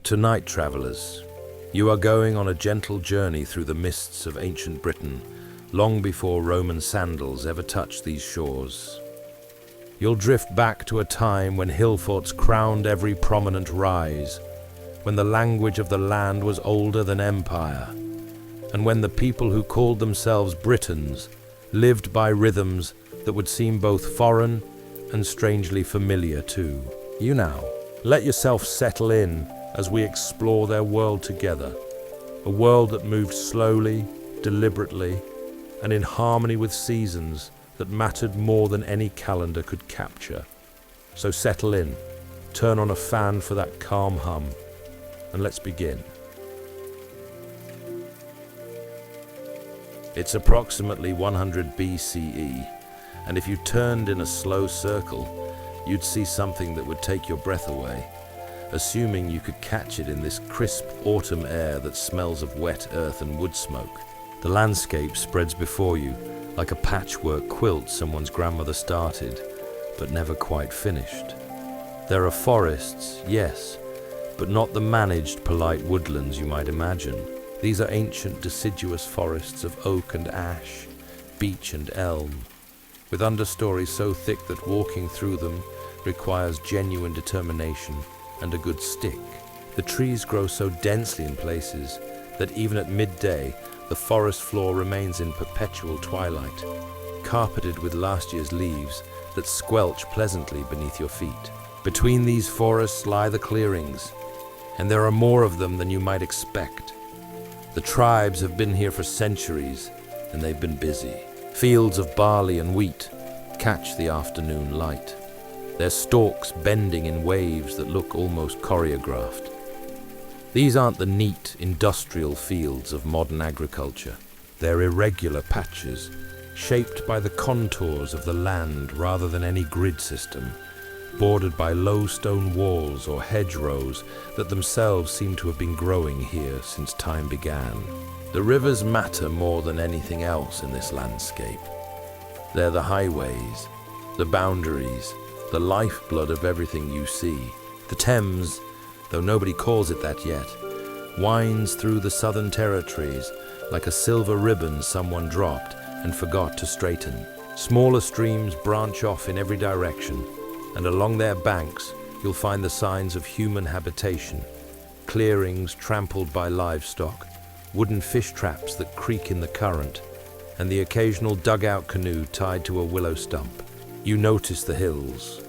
Tonight, travelers, you are going on a gentle journey through the mists of ancient Britain, long before Roman sandals ever touched these shores. You'll drift back to a time when hill forts crowned every prominent rise, when the language of the land was older than empire, and when the people who called themselves Britons lived by rhythms that would seem both foreign and strangely familiar too. You now, let yourself settle in as we explore their world together, a world that moved slowly, deliberately, and in harmony with seasons that mattered more than any calendar could capture. So settle in, turn on a fan for that calm hum, and let's begin. It's approximately 100 BCE, and if you turned in a slow circle, you'd see something that would take your breath away, assuming you could catch it in this crisp autumn air that smells of wet earth and wood smoke. The landscape spreads before you like a patchwork quilt someone's grandmother started, but never quite finished. There are forests, yes, but not the managed, polite woodlands you might imagine. These are ancient, deciduous forests of oak and ash, beech and elm, with understories so thick that walking through them requires genuine determination and a good stick. The trees grow so densely in places that even at midday, the forest floor remains in perpetual twilight, carpeted with last year's leaves that squelch pleasantly beneath your feet. Between these forests lie the clearings, and there are more of them than you might expect. The tribes have been here for centuries, and they've been busy. Fields of barley and wheat catch the afternoon light, their stalks bending in waves that look almost choreographed. These aren't the neat, industrial fields of modern agriculture. They're irregular patches, shaped by the contours of the land rather than any grid system, bordered by low stone walls or hedgerows that themselves seem to have been growing here since time began. The rivers matter more than anything else in this landscape. They're the highways, the boundaries, the lifeblood of everything you see. The Thames, though nobody calls it that yet, winds through the southern territories like a silver ribbon someone dropped and forgot to straighten. Smaller streams branch off in every direction, and along their banks you'll find the signs of human habitation, clearings trampled by livestock, wooden fish traps that creak in the current, and the occasional dugout canoe tied to a willow stump. You notice the hills.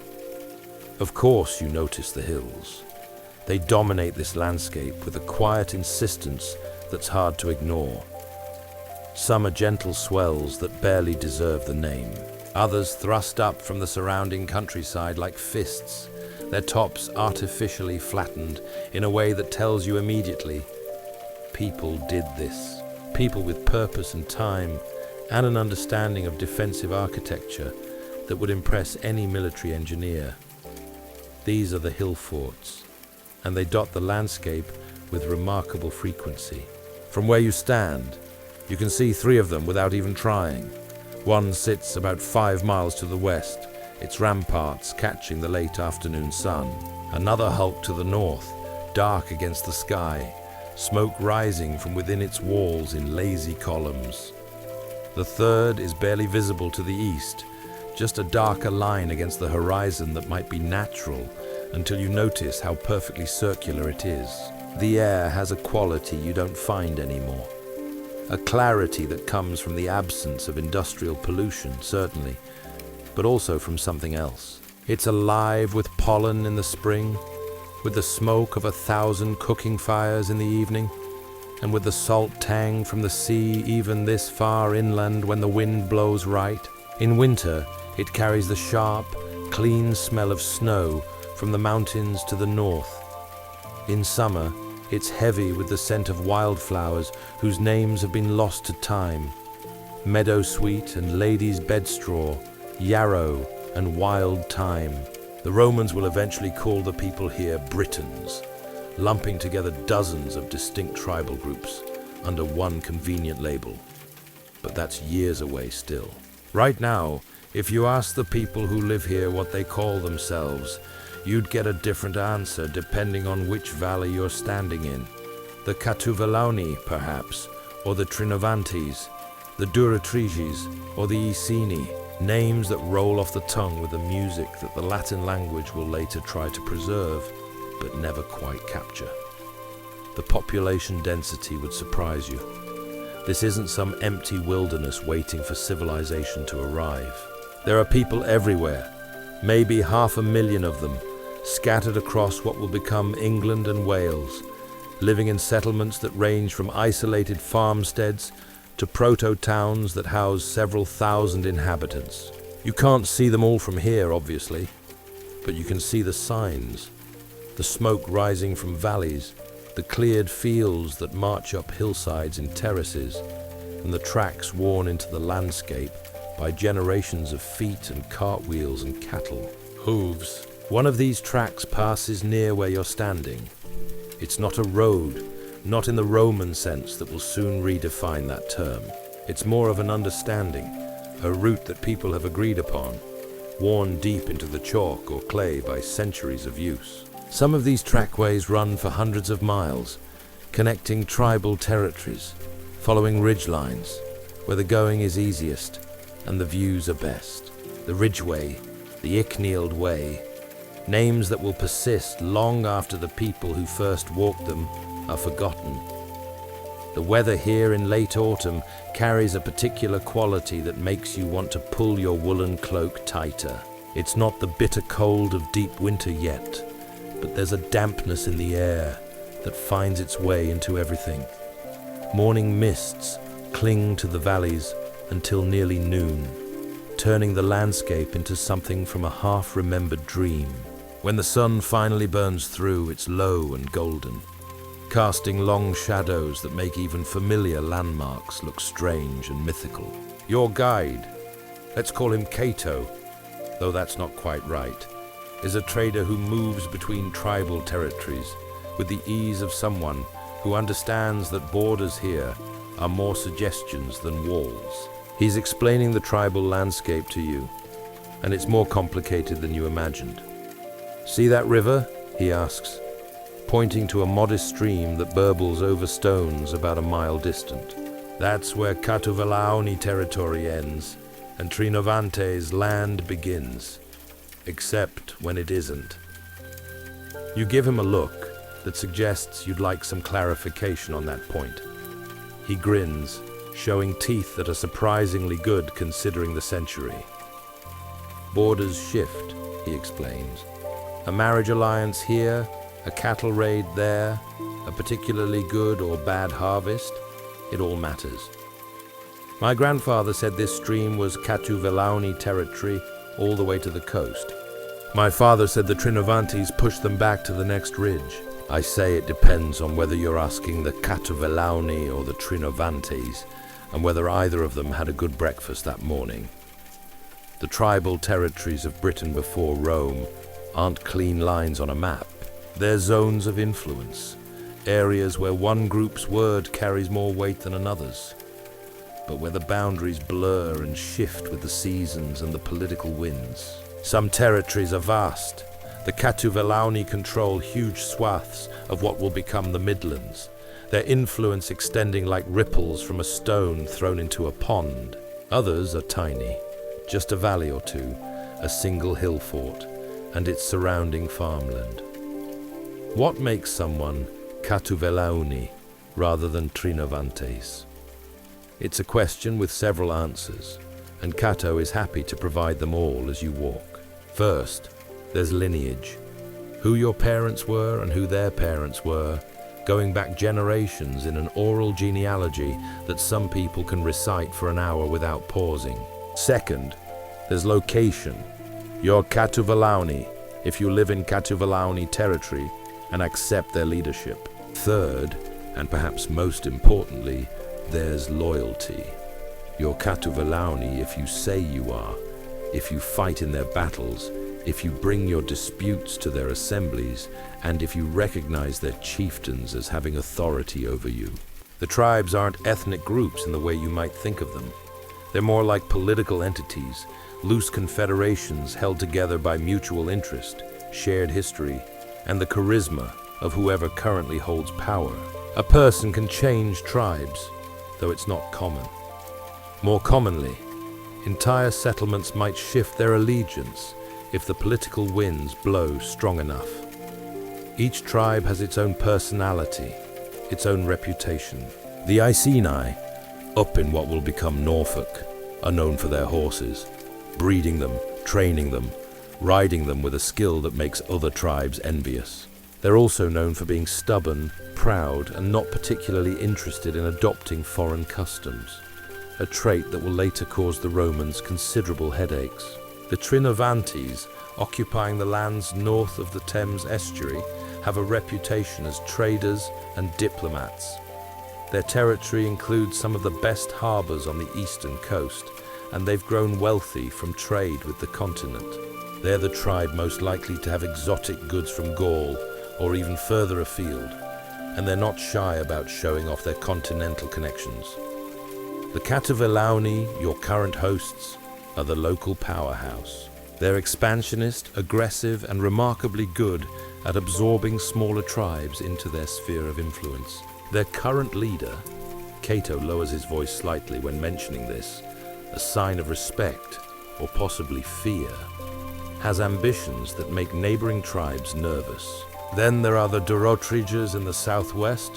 Of course you notice the hills. They dominate this landscape with a quiet insistence that's hard to ignore. Some are gentle swells that barely deserve the name. Others thrust up from the surrounding countryside like fists, their tops artificially flattened in a way that tells you immediately, people did this. People with purpose and time, and an understanding of defensive architecture that would impress any military engineer. These are the hill forts, and they dot the landscape with remarkable frequency. From where you stand, you can see 3 of them without even trying. One sits about 5 miles to the west, its ramparts catching the late afternoon sun. Another hulked to the north, dark against the sky, smoke rising from within its walls in lazy columns. The third is barely visible to the east, just a darker line against the horizon that might be natural until you notice how perfectly circular it is. The air has a quality you don't find anymore. A clarity that comes from the absence of industrial pollution, certainly, but also from something else. It's alive with pollen in the spring, with the smoke of 1,000 cooking fires in the evening, and with the salt tang from the sea even this far inland when the wind blows right. In winter, it carries the sharp, clean smell of snow from the mountains to the north. In summer, it's heavy with the scent of wildflowers whose names have been lost to time. Meadowsweet and lady's bedstraw, yarrow and wild thyme. The Romans will eventually call the people here Britons, lumping together dozens of distinct tribal groups under one convenient label. But that's years away still. Right now, if you ask the people who live here what they call themselves, you'd get a different answer depending on which valley you're standing in. The Catuvalauni, perhaps, or the Trinovantes, the Duratriges, or the Iceni, names that roll off the tongue with a music that the Latin language will later try to preserve, but never quite capture. The population density would surprise you. This isn't some empty wilderness waiting for civilization to arrive. There are people everywhere, maybe 500,000 of them, scattered across what will become England and Wales, living in settlements that range from isolated farmsteads to proto-towns that house several thousand inhabitants. You can't see them all from here, obviously, but you can see the signs, the smoke rising from valleys, the cleared fields that march up hillsides in terraces, and the tracks worn into the landscape by generations of feet and cartwheels and cattle. Hooves. One of these tracks passes near where you're standing. It's not a road, not in the Roman sense that will soon redefine that term. It's more of an understanding, a route that people have agreed upon, worn deep into the chalk or clay by centuries of use. Some of these trackways run for hundreds of miles, connecting tribal territories, following ridgelines, where the going is easiest and the views are best. The Ridgeway, the Icknield Way, names that will persist long after the people who first walked them are forgotten. The weather here in late autumn carries a particular quality that makes you want to pull your woolen cloak tighter. It's not the bitter cold of deep winter yet, but there's a dampness in the air that finds its way into everything. Morning mists cling to the valleys until nearly noon, turning the landscape into something from a half-remembered dream. When the sun finally burns through, it's low and golden, casting long shadows that make even familiar landmarks look strange and mythical. Your guide, let's call him Cato, though that's not quite right, is a trader who moves between tribal territories with the ease of someone who understands that borders here are more suggestions than walls. He's explaining the tribal landscape to you, and it's more complicated than you imagined. See that river? He asks, pointing to a modest stream that burbles over stones about a mile distant. That's where Catuvalauni territory ends, and Trinovante's land begins, except when it isn't. You give him a look that suggests you'd like some clarification on that point. He grins, showing teeth that are surprisingly good considering the century. Borders shift, he explains. A marriage alliance here, a cattle raid there, a particularly good or bad harvest, it all matters. My grandfather said this stream was Catuvalauni territory all the way to the coast. My father said the Trinovantes pushed them back to the next ridge. I say it depends on whether you're asking the Catuvalauni or the Trinovantes, and whether either of them had a good breakfast that morning. The tribal territories of Britain before Rome aren't clean lines on a map. They're zones of influence, areas where one group's word carries more weight than another's, but where the boundaries blur and shift with the seasons and the political winds. Some territories are vast. The Catuvalauni control huge swaths of what will become the Midlands, their influence extending like ripples from a stone thrown into a pond. Others are tiny, just a valley or two, a single hill fort, and its surrounding farmland. What makes someone Catuvalauni rather than Trinovantes? It's a question with several answers, and Cato is happy to provide them all as you walk. First, there's lineage. Who your parents were and who their parents were, going back generations in an oral genealogy that some people can recite for an hour without pausing. Second, there's location. You're Catuvalauni if you live in Catuvalauni territory and accept their leadership. Third, and perhaps most importantly, there's loyalty. You're Catuvalauni if you say you are, if you fight in their battles, if you bring your disputes to their assemblies, and if you recognize their chieftains as having authority over you. The tribes aren't ethnic groups in the way you might think of them. They're more like political entities, loose confederations held together by mutual interest, shared history, and the charisma of whoever currently holds power. A person can change tribes, though it's not common. More commonly, entire settlements might shift their allegiance if the political winds blow strong enough. Each tribe has its own personality, its own reputation. The Iceni, up in what will become Norfolk, are known for their horses, breeding them, training them, riding them with a skill that makes other tribes envious. They're also known for being stubborn, proud, and not particularly interested in adopting foreign customs, a trait that will later cause the Romans considerable headaches. The Trinovantes, occupying the lands north of the Thames estuary, have a reputation as traders and diplomats. Their territory includes some of the best harbours on the eastern coast, and they've grown wealthy from trade with the continent. They're the tribe most likely to have exotic goods from Gaul or even further afield, and they're not shy about showing off their continental connections. The Catuvellauni, your current hosts, are the local powerhouse. They're expansionist, aggressive, and remarkably good at absorbing smaller tribes into their sphere of influence. Their current leader, Cato lowers his voice slightly when mentioning this, a sign of respect, or possibly fear, has ambitions that make neighboring tribes nervous. Then there are the Dorotriges in the southwest,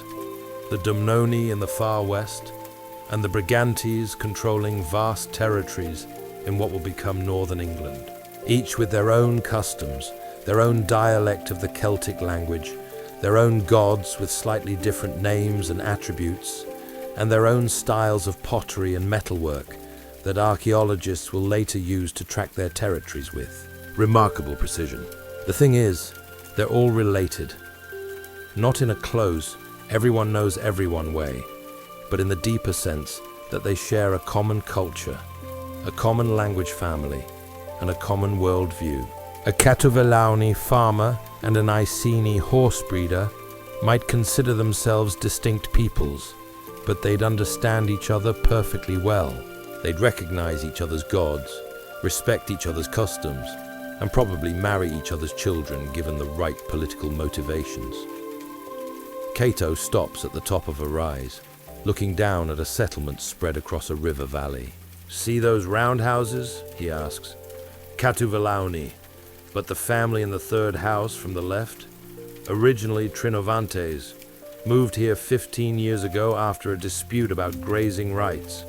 the Dumnoni in the far west, and the Brigantes controlling vast territories in what will become northern England, each with their own customs, their own dialect of the Celtic language, their own gods with slightly different names and attributes, and their own styles of pottery and metalwork that archaeologists will later use to track their territories with. Remarkable precision. The thing is, they're all related. Not in a close, everyone knows everyone way, but in the deeper sense that they share a common culture, a common language family, and a common worldview. A Catuvellauni farmer and an Iceni horse breeder might consider themselves distinct peoples, but they'd understand each other perfectly well. They'd recognize each other's gods, respect each other's customs, and probably marry each other's children given the right political motivations. Cato stops at the top of a rise, looking down at a settlement spread across a river valley. "See those roundhouses?" he asks. "Catuvellauni, but the family in the third house from the left, originally Trinovantes, moved here 15 years ago after a dispute about grazing rights.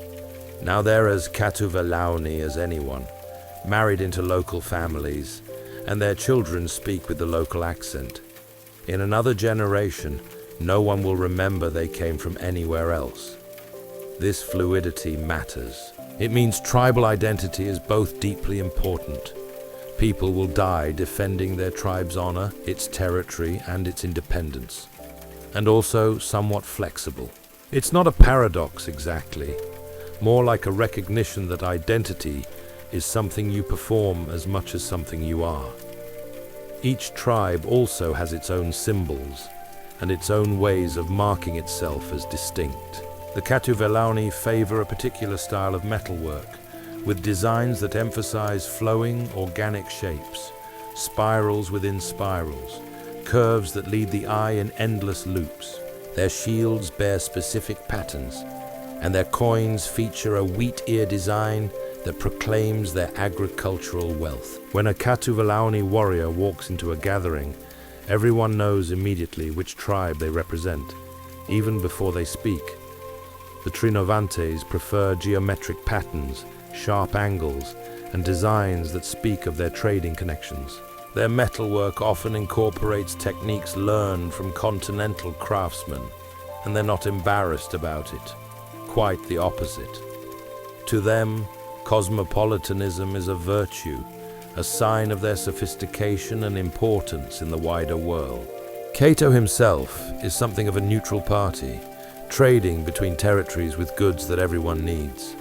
Now they're as Catuvellauni as anyone, married into local families, and their children speak with the local accent. In another generation, no one will remember they came from anywhere else. This fluidity matters. It means tribal identity is both deeply important. People will die defending their tribe's honor, its territory, and its independence, and also somewhat flexible. It's not a paradox exactly, more like a recognition that identity is something you perform as much as something you are. Each tribe also has its own symbols and its own ways of marking itself as distinct. The Catuvellauni favor a particular style of metalwork, with designs that emphasize flowing, organic shapes, spirals within spirals, curves that lead the eye in endless loops. Their shields bear specific patterns, and their coins feature a wheat ear design that proclaims their agricultural wealth. When a Catuvellauni warrior walks into a gathering, everyone knows immediately which tribe they represent, even before they speak. The Trinovantes prefer geometric patterns, sharp angles, and designs that speak of their trading connections. Their metalwork often incorporates techniques learned from continental craftsmen, and they're not embarrassed about it. Quite the opposite. To them, cosmopolitanism is a virtue, a sign of their sophistication and importance in the wider world. Cato himself is something of a neutral party, trading between territories with goods that everyone needs.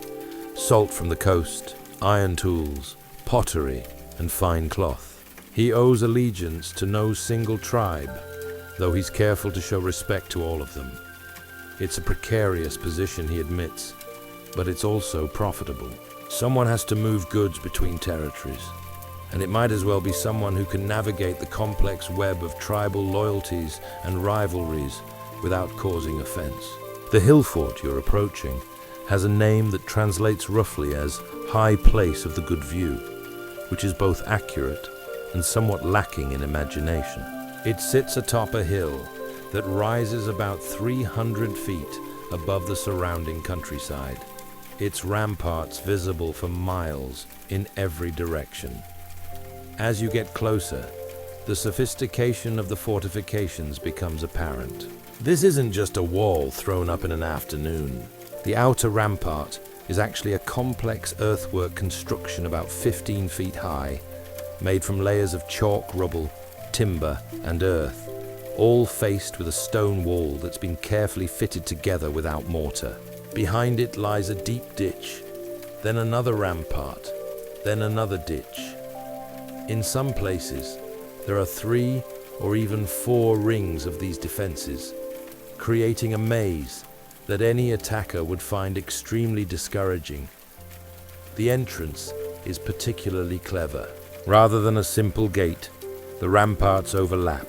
Salt from the coast, iron tools, pottery, and fine cloth. He owes allegiance to no single tribe, though he's careful to show respect to all of them. It's a precarious position, he admits, but it's also profitable. Someone has to move goods between territories. and it might as well be someone who can navigate the complex web of tribal loyalties and rivalries without causing offense. The hill fort you're approaching has a name that translates roughly as High Place of the Good View, which is both accurate and somewhat lacking in imagination. It sits atop a hill that rises about 300 feet above the surrounding countryside, its ramparts visible for miles in every direction. As you get closer, the sophistication of the fortifications becomes apparent. This isn't just a wall thrown up in an afternoon. The outer rampart is actually a complex earthwork construction about 15 feet high, made from layers of chalk rubble, timber, and earth, all faced with a stone wall that's been carefully fitted together without mortar. Behind it lies a deep ditch, then another rampart, then another ditch. In some places, there are 3 or even 4 rings of these defenses, creating a maze that any attacker would find extremely discouraging. The entrance is particularly clever. Rather than a simple gate, the ramparts overlap,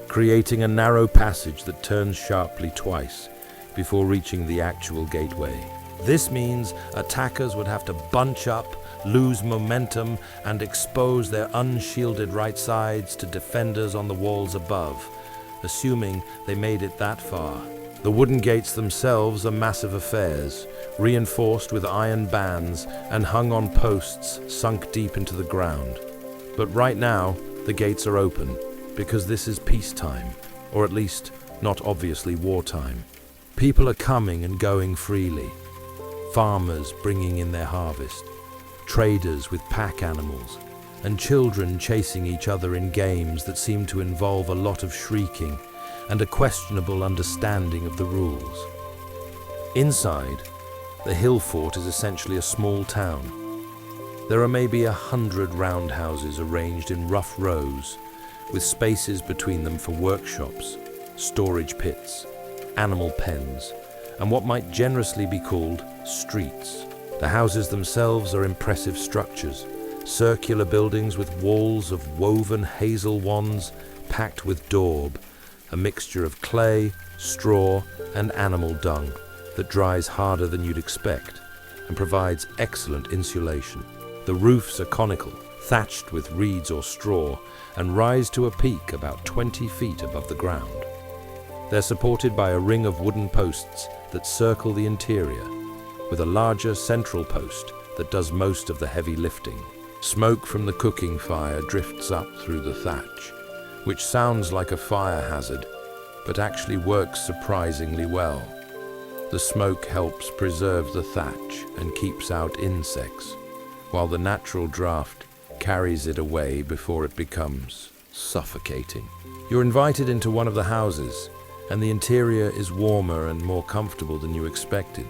creating a narrow passage that turns sharply twice before reaching the actual gateway. This means attackers would have to bunch up, lose momentum, and expose their unshielded right sides to defenders on the walls above, assuming they made it that far. The wooden gates themselves are massive affairs, reinforced with iron bands and hung on posts sunk deep into the ground. But right now, the gates are open, because this is peacetime, or at least not obviously wartime. People are coming and going freely. Farmers bringing in their harvest, traders with pack animals, and children chasing each other in games that seem to involve a lot of shrieking and a questionable understanding of the rules. Inside, the hill fort is essentially a small town. There are maybe 100 roundhouses arranged in rough rows, with spaces between them for workshops, storage pits, animal pens, and what might generously be called streets. The houses themselves are impressive structures, circular buildings with walls of woven hazel wands packed with daub, a mixture of clay, straw, and animal dung that dries harder than you'd expect and provides excellent insulation. The roofs are conical, thatched with reeds or straw, and rise to a peak about 20 feet above the ground. They're supported by a ring of wooden posts that circle the interior, with a larger central post that does most of the heavy lifting. Smoke from the cooking fire drifts up through the thatch, which sounds like a fire hazard, but actually works surprisingly well. The smoke helps preserve the thatch and keeps out insects, while the natural draft carries it away before it becomes suffocating. You're invited into one of the houses, and the interior is warmer and more comfortable than you expected.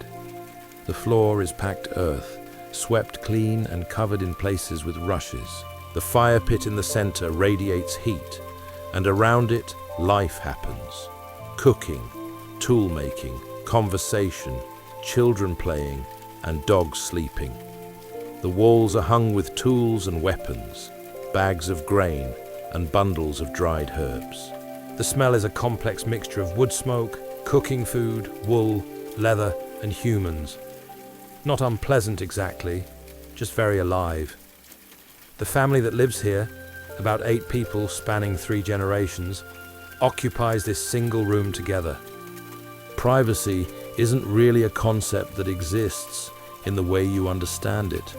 The floor is packed earth, swept clean and covered in places with rushes. The fire pit in the center radiates heat, and around it, life happens. Cooking, tool making, conversation, children playing, and dogs sleeping. The walls are hung with tools and weapons, bags of grain, and bundles of dried herbs. The smell is a complex mixture of wood smoke, cooking food, wool, leather, and humans. Not unpleasant exactly, just very alive. The family that lives here, about 8 people spanning 3 generations, occupies this single room together. Privacy isn't really a concept that exists in the way you understand it.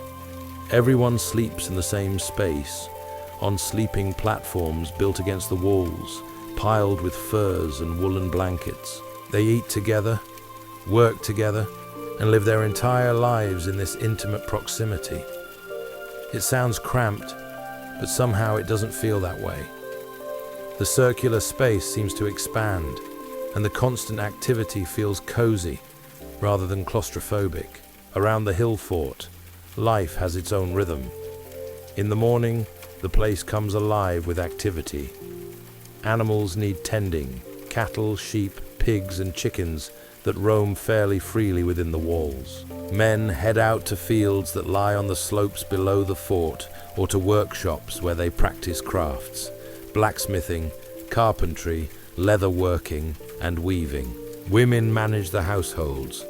Everyone sleeps in the same space, on sleeping platforms built against the walls, piled with furs and woolen blankets. They eat together, work together, and live their entire lives in this intimate proximity. It sounds cramped, but somehow it doesn't feel that way. The circular space seems to expand, and the constant activity feels cozy rather than claustrophobic. Around the hill fort, life has its own rhythm. In the morning, the place comes alive with activity. Animals need tending, cattle, sheep, pigs, and chickens that roam fairly freely within the walls. Men head out to fields that lie on the slopes below the fort or to workshops where they practice crafts, blacksmithing, carpentry, leather working, and weaving. Women manage the households,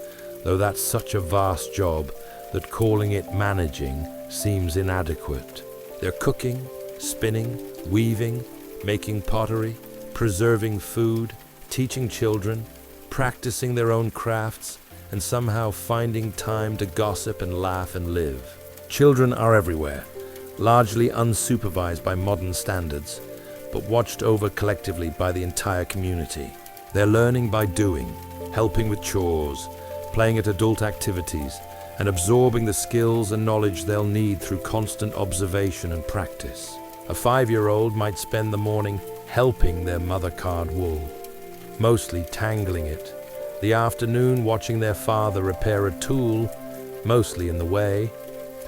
though that's such a vast job that calling it managing seems inadequate. They're cooking, spinning, weaving, making pottery, preserving food, teaching children, practicing their own crafts, and somehow finding time to gossip and laugh and live. Children are everywhere, largely unsupervised by modern standards, but watched over collectively by the entire community. They're learning by doing, helping with chores, playing at adult activities, and absorbing the skills and knowledge they'll need through constant observation and practice. A 5-year-old might spend the morning helping their mother card wool, mostly tangling it. The afternoon watching their father repair a tool, mostly in the way,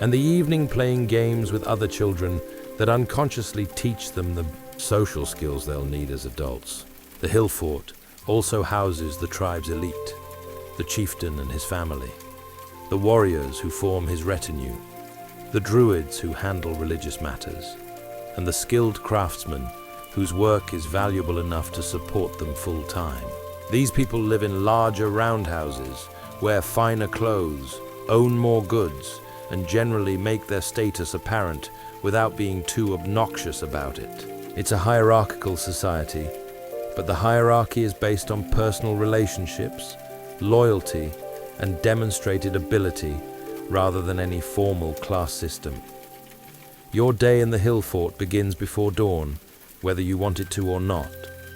and the evening playing games with other children that unconsciously teach them the social skills they'll need as adults. The hill fort also houses the tribe's elite, the chieftain and his family, the warriors who form his retinue, the druids who handle religious matters, and the skilled craftsmen whose work is valuable enough to support them full-time. These people live in larger roundhouses, wear finer clothes, own more goods, and generally make their status apparent without being too obnoxious about it. It's a hierarchical society, but the hierarchy is based on personal relationships, loyalty, and demonstrated ability rather than any formal class system. Your day in the hill fort begins before dawn, whether you want it to or not.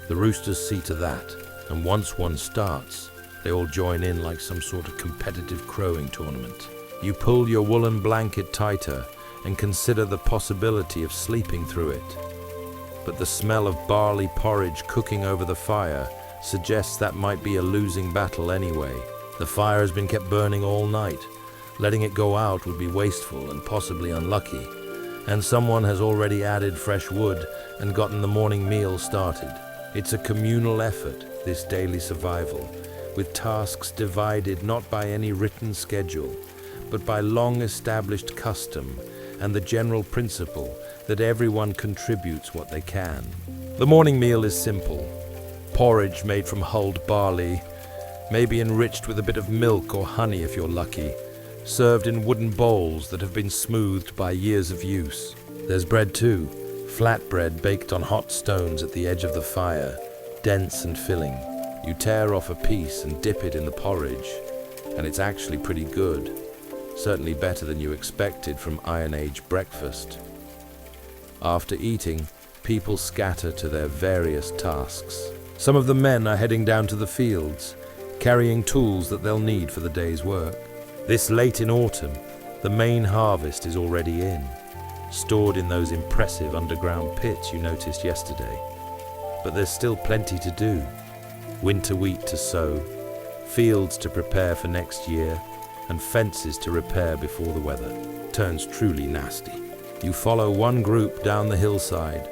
The roosters see to that, and once one starts, they all join in like some sort of competitive crowing tournament. You pull your woolen blanket tighter and consider the possibility of sleeping through it. But the smell of barley porridge cooking over the fire suggests that might be a losing battle anyway. The fire has been kept burning all night. Letting it go out would be wasteful and possibly unlucky, and someone has already added fresh wood and gotten the morning meal started. It's a communal effort, this daily survival, with tasks divided not by any written schedule, but by long-established custom and the general principle that everyone contributes what they can. The morning meal is simple. Porridge made from hulled barley, maybe enriched with a bit of milk or honey if you're lucky, served in wooden bowls that have been smoothed by years of use. There's bread too, flat bread baked on hot stones at the edge of the fire, dense and filling. You tear off a piece and dip it in the porridge, and it's actually pretty good. Certainly better than you expected from Iron Age breakfast. After eating, people scatter to their various tasks. Some of the men are heading down to the fields, carrying tools that they'll need for the day's work. This late in autumn, the main harvest is already in, stored in those impressive underground pits you noticed yesterday. But there's still plenty to do. Winter wheat to sow, fields to prepare for next year, and fences to repair before the weather turns truly nasty. You follow one group down the hillside,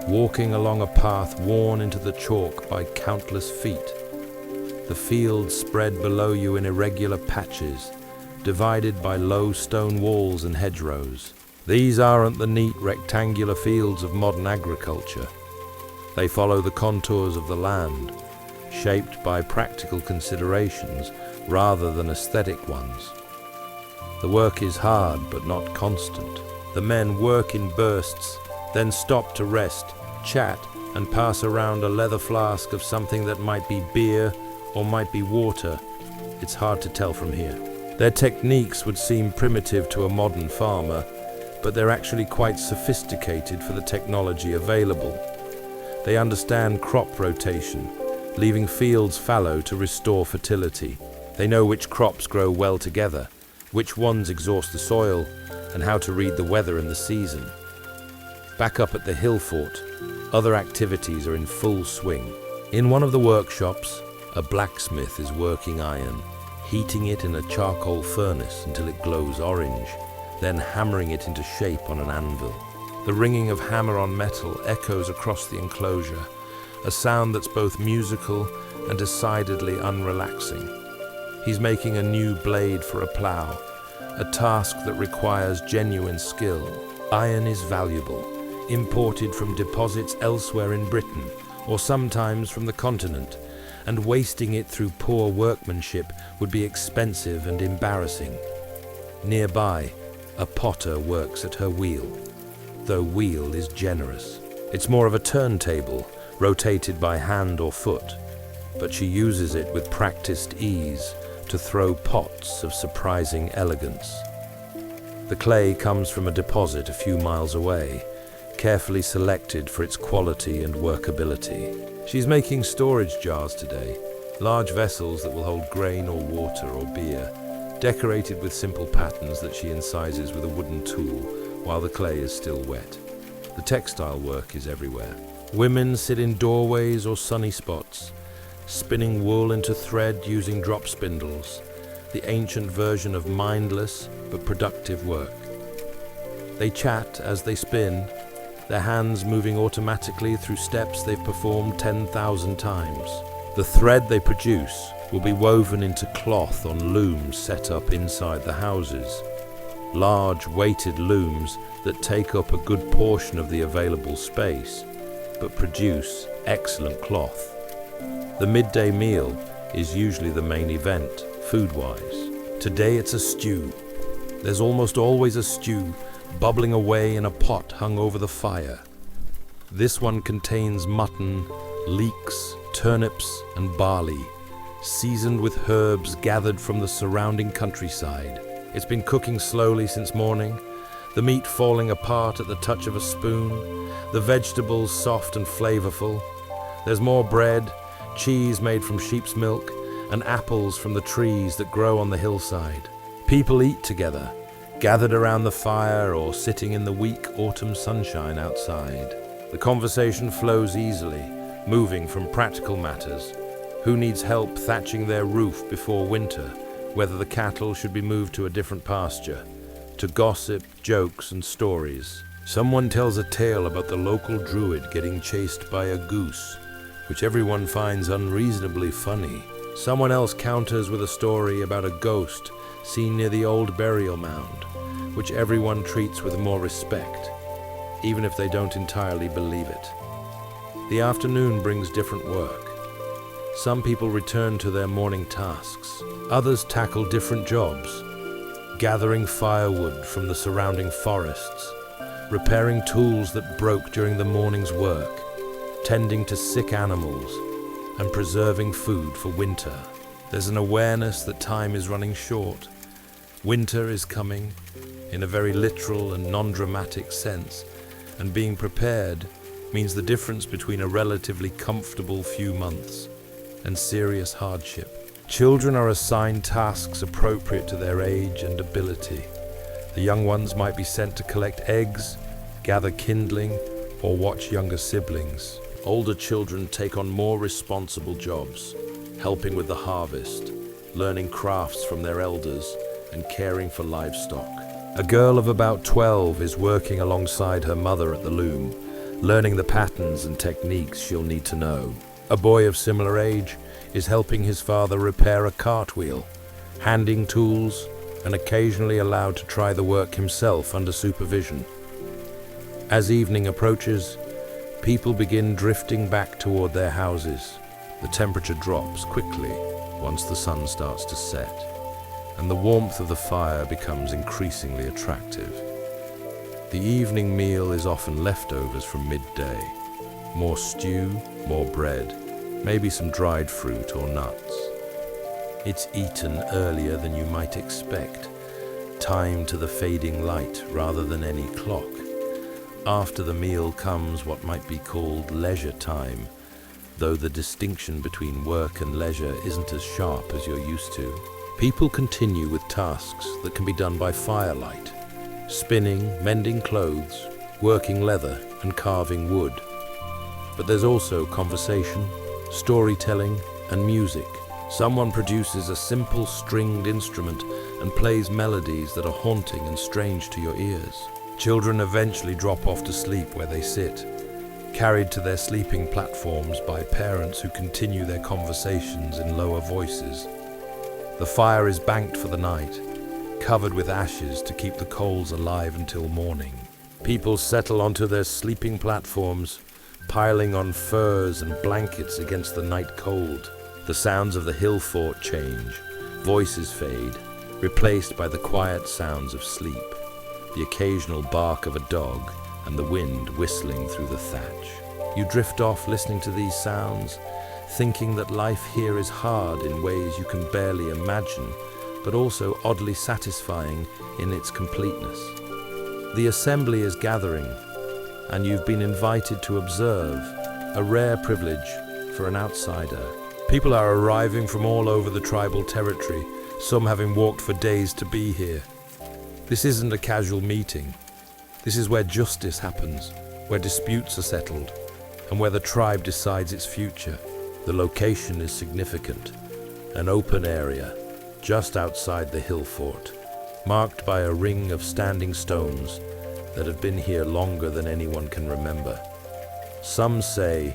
walking along a path worn into the chalk by countless feet. The fields spread below you in irregular patches, divided by low stone walls and hedgerows. These aren't the neat rectangular fields of modern agriculture. They follow the contours of the land, shaped by practical considerations rather than aesthetic ones. The work is hard but not constant. The men work in bursts, then stop to rest, chat, and pass around a leather flask of something that might be beer or might be water. It's hard to tell from here. Their techniques would seem primitive to a modern farmer, but they're actually quite sophisticated for the technology available. They understand crop rotation, leaving fields fallow to restore fertility. They know which crops grow well together, which ones exhaust the soil, and how to read the weather and the season. Back up at the hill fort, other activities are in full swing. In one of the workshops, a blacksmith is working iron, heating it in a charcoal furnace until it glows orange, then hammering it into shape on an anvil. The ringing of hammer on metal echoes across the enclosure, a sound that's both musical and decidedly unrelaxing. He's making a new blade for a plow, a task that requires genuine skill. Iron is valuable, imported from deposits elsewhere in Britain, or sometimes from the continent, and wasting it through poor workmanship would be expensive and embarrassing. Nearby, a potter works at her wheel, though wheel is generous. It's more of a turntable, rotated by hand or foot, but she uses it with practiced ease to throw pots of surprising elegance. The clay comes from a deposit a few miles away, carefully selected for its quality and workability. She's making storage jars today, large vessels that will hold grain or water or beer, decorated with simple patterns that she incises with a wooden tool while the clay is still wet. The textile work is everywhere. Women sit in doorways or sunny spots, spinning wool into thread using drop spindles, the ancient version of mindless but productive work. They chat as they spin, their hands moving automatically through steps they've performed 10,000 times. The thread they produce will be woven into cloth on looms set up inside the houses. Large weighted looms that take up a good portion of the available space, but produce excellent cloth. The midday meal is usually the main event, food-wise. Today it's a stew. There's almost always a stew bubbling away in a pot hung over the fire. This one contains mutton, leeks, turnips, and barley, seasoned with herbs gathered from the surrounding countryside. It's been cooking slowly since morning, the meat falling apart at the touch of a spoon, the vegetables soft and flavorful. There's more bread, cheese made from sheep's milk, and apples from the trees that grow on the hillside. People eat together, gathered around the fire or sitting in the weak autumn sunshine outside. The conversation flows easily, moving from practical matters. Who needs help thatching their roof before winter, whether the cattle should be moved to a different pasture, to gossip, jokes, and stories. Someone tells a tale about the local druid getting chased by a goose, which everyone finds unreasonably funny. Someone else counters with a story about a ghost seen near the old burial mound, which everyone treats with more respect, even if they don't entirely believe it. The afternoon brings different work. Some people return to their morning tasks. Others tackle different jobs, gathering firewood from the surrounding forests, repairing tools that broke during the morning's work, tending to sick animals, and preserving food for winter. There's an awareness that time is running short. Winter is coming, in a very literal and non-dramatic sense, and being prepared means the difference between a relatively comfortable few months and serious hardship. Children are assigned tasks appropriate to their age and ability. The young ones might be sent to collect eggs, gather kindling, or watch younger siblings. Older children take on more responsible jobs, helping with the harvest, learning crafts from their elders, and caring for livestock. A girl of about 12 is working alongside her mother at the loom, learning the patterns and techniques she'll need to know. A boy of similar age is helping his father repair a cartwheel, handing tools, and occasionally allowed to try the work himself under supervision. As evening approaches, people begin drifting back toward their houses. The temperature drops quickly once the sun starts to set, and the warmth of the fire becomes increasingly attractive. The evening meal is often leftovers from midday. More stew, more bread, maybe some dried fruit or nuts. It's eaten earlier than you might expect, timed to the fading light rather than any clock. After the meal comes what might be called leisure time, though the distinction between work and leisure isn't as sharp as you're used to. People continue with tasks that can be done by firelight: spinning, mending clothes, working leather, and carving wood. But there's also conversation, storytelling, and music. Someone produces a simple stringed instrument and plays melodies that are haunting and strange to your ears. Children eventually drop off to sleep where they sit, carried to their sleeping platforms by parents who continue their conversations in lower voices. The fire is banked for the night, covered with ashes to keep the coals alive until morning. People settle onto their sleeping platforms, piling on furs and blankets against the night cold. The sounds of the hill fort change, voices fade, replaced by the quiet sounds of sleep, the occasional bark of a dog and the wind whistling through the thatch. You drift off listening to these sounds, thinking that life here is hard in ways you can barely imagine, but also oddly satisfying in its completeness. The assembly is gathering, and you've been invited to observe, a rare privilege for an outsider. People are arriving from all over the tribal territory, some having walked for days to be here. This isn't a casual meeting. This is where justice happens, where disputes are settled, and where the tribe decides its future. The location is significant, an open area just outside the hill fort, marked by a ring of standing stones that have been here longer than anyone can remember. Some say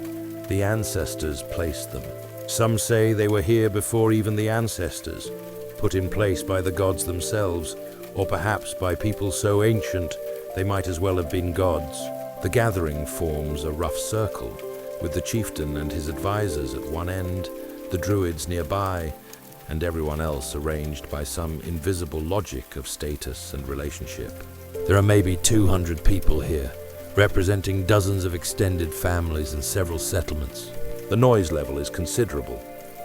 the ancestors placed them. Some say they were here before even the ancestors, put in place by the gods themselves, or perhaps by people so ancient they might as well have been gods. The gathering forms a rough circle, with the chieftain and his advisors at one end, the druids nearby, and everyone else arranged by some invisible logic of status and relationship. There are maybe 200 people here, representing dozens of extended families and several settlements. The noise level is considerable.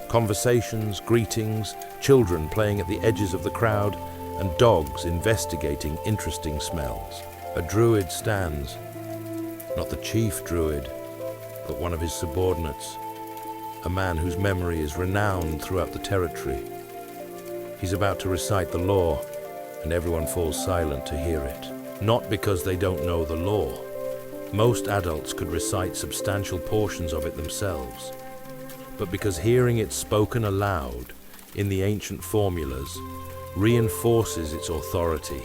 Conversations, greetings, children playing at the edges of the crowd, and dogs investigating interesting smells. A druid stands, not the chief druid, but one of his subordinates, a man whose memory is renowned throughout the territory. He's about to recite the law, and everyone falls silent to hear it. Not because they don't know the law. Most adults could recite substantial portions of it themselves, but because hearing it spoken aloud in the ancient formulas reinforces its authority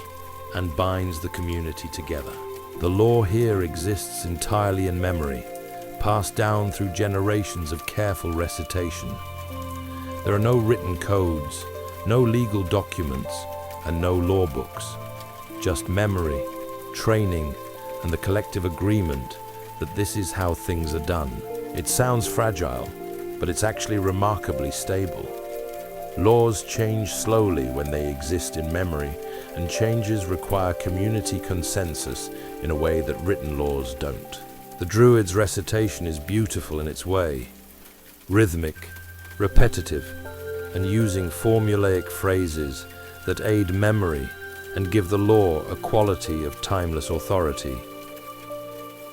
and binds the community together. The law here exists entirely in memory, passed down through generations of careful recitation. There are no written codes, no legal documents, and no law books. Just memory, training, and the collective agreement that this is how things are done. It sounds fragile, but it's actually remarkably stable. Laws change slowly when they exist in memory, and changes require community consensus in a way that written laws don't. The Druid's recitation is beautiful in its way, rhythmic, repetitive, and using formulaic phrases that aid memory and give the law a quality of timeless authority.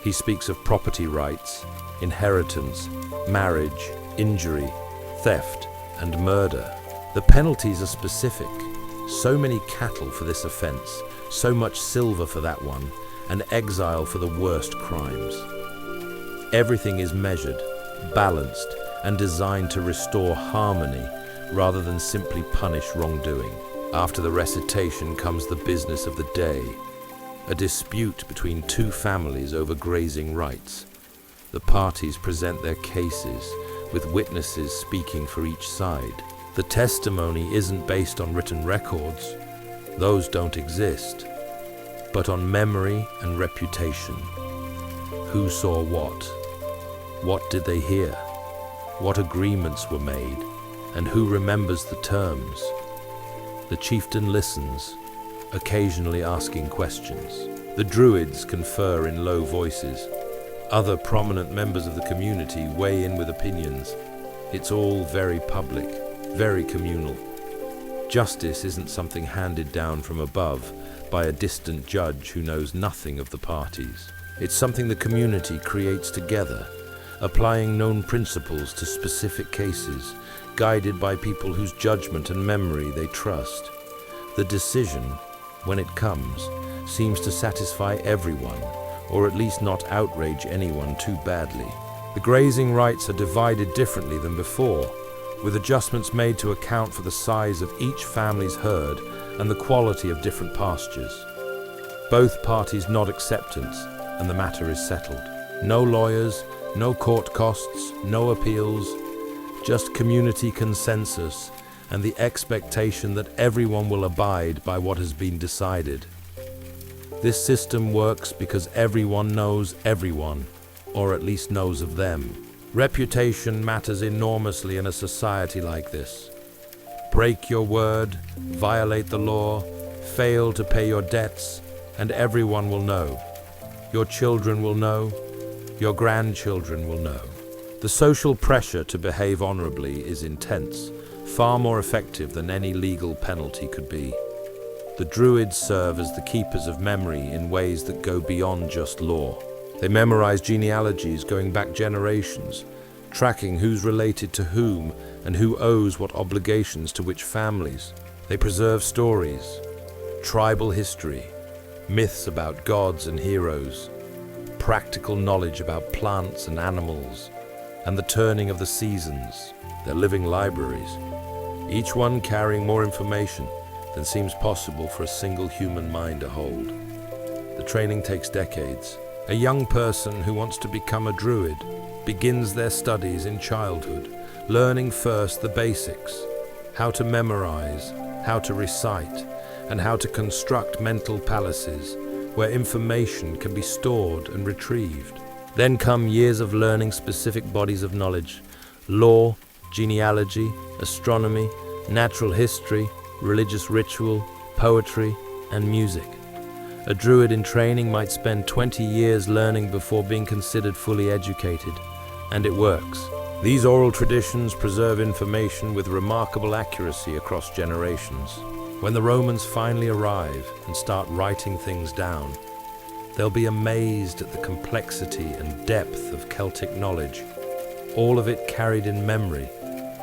He speaks of property rights, inheritance, marriage, injury, theft, and murder. The penalties are specific. So many cattle for this offense, so much silver for that one, and exile for the worst crimes. Everything is measured, balanced, and designed to restore harmony rather than simply punish wrongdoing. After the recitation comes the business of the day, a dispute between two families over grazing rights. The parties present their cases, with witnesses speaking for each side. The testimony isn't based on written records, those don't exist, but on memory and reputation. Who saw what? What did they hear? What agreements were made? And who remembers the terms? The chieftain listens, occasionally asking questions. The druids confer in low voices. Other prominent members of the community weigh in with opinions. It's all very public, very communal. Justice isn't something handed down from above by a distant judge who knows nothing of the parties. It's something the community creates together, applying known principles to specific cases, guided by people whose judgment and memory they trust. The decision, when it comes, seems to satisfy everyone, or at least not outrage anyone too badly. The grazing rights are divided differently than before, with adjustments made to account for the size of each family's herd and the quality of different pastures. Both parties nod acceptance, and the matter is settled. No lawyers, no court costs, no appeals, just community consensus and the expectation that everyone will abide by what has been decided. This system works because everyone knows everyone, or at least knows of them. Reputation matters enormously in a society like this. Break your word, violate the law, fail to pay your debts, and everyone will know. Your children will know, your grandchildren will know. The social pressure to behave honorably is intense, far more effective than any legal penalty could be. The Druids serve as the keepers of memory in ways that go beyond just law. They memorize genealogies going back generations, tracking who's related to whom and who owes what obligations to which families. They preserve stories, tribal history, myths about gods and heroes, practical knowledge about plants and animals, and the turning of the seasons. They're living libraries, each one carrying more information than seems possible for a single human mind to hold. The training takes decades. A young person who wants to become a druid begins their studies in childhood, learning first the basics, how to memorize, how to recite, and how to construct mental palaces where information can be stored and retrieved. Then come years of learning specific bodies of knowledge: law, genealogy, astronomy, natural history, religious ritual, poetry, and music. A druid in training might spend 20 years learning before being considered fully educated, and it works. These oral traditions preserve information with remarkable accuracy across generations. When the Romans finally arrive and start writing things down, they'll be amazed at the complexity and depth of Celtic knowledge, all of it carried in memory,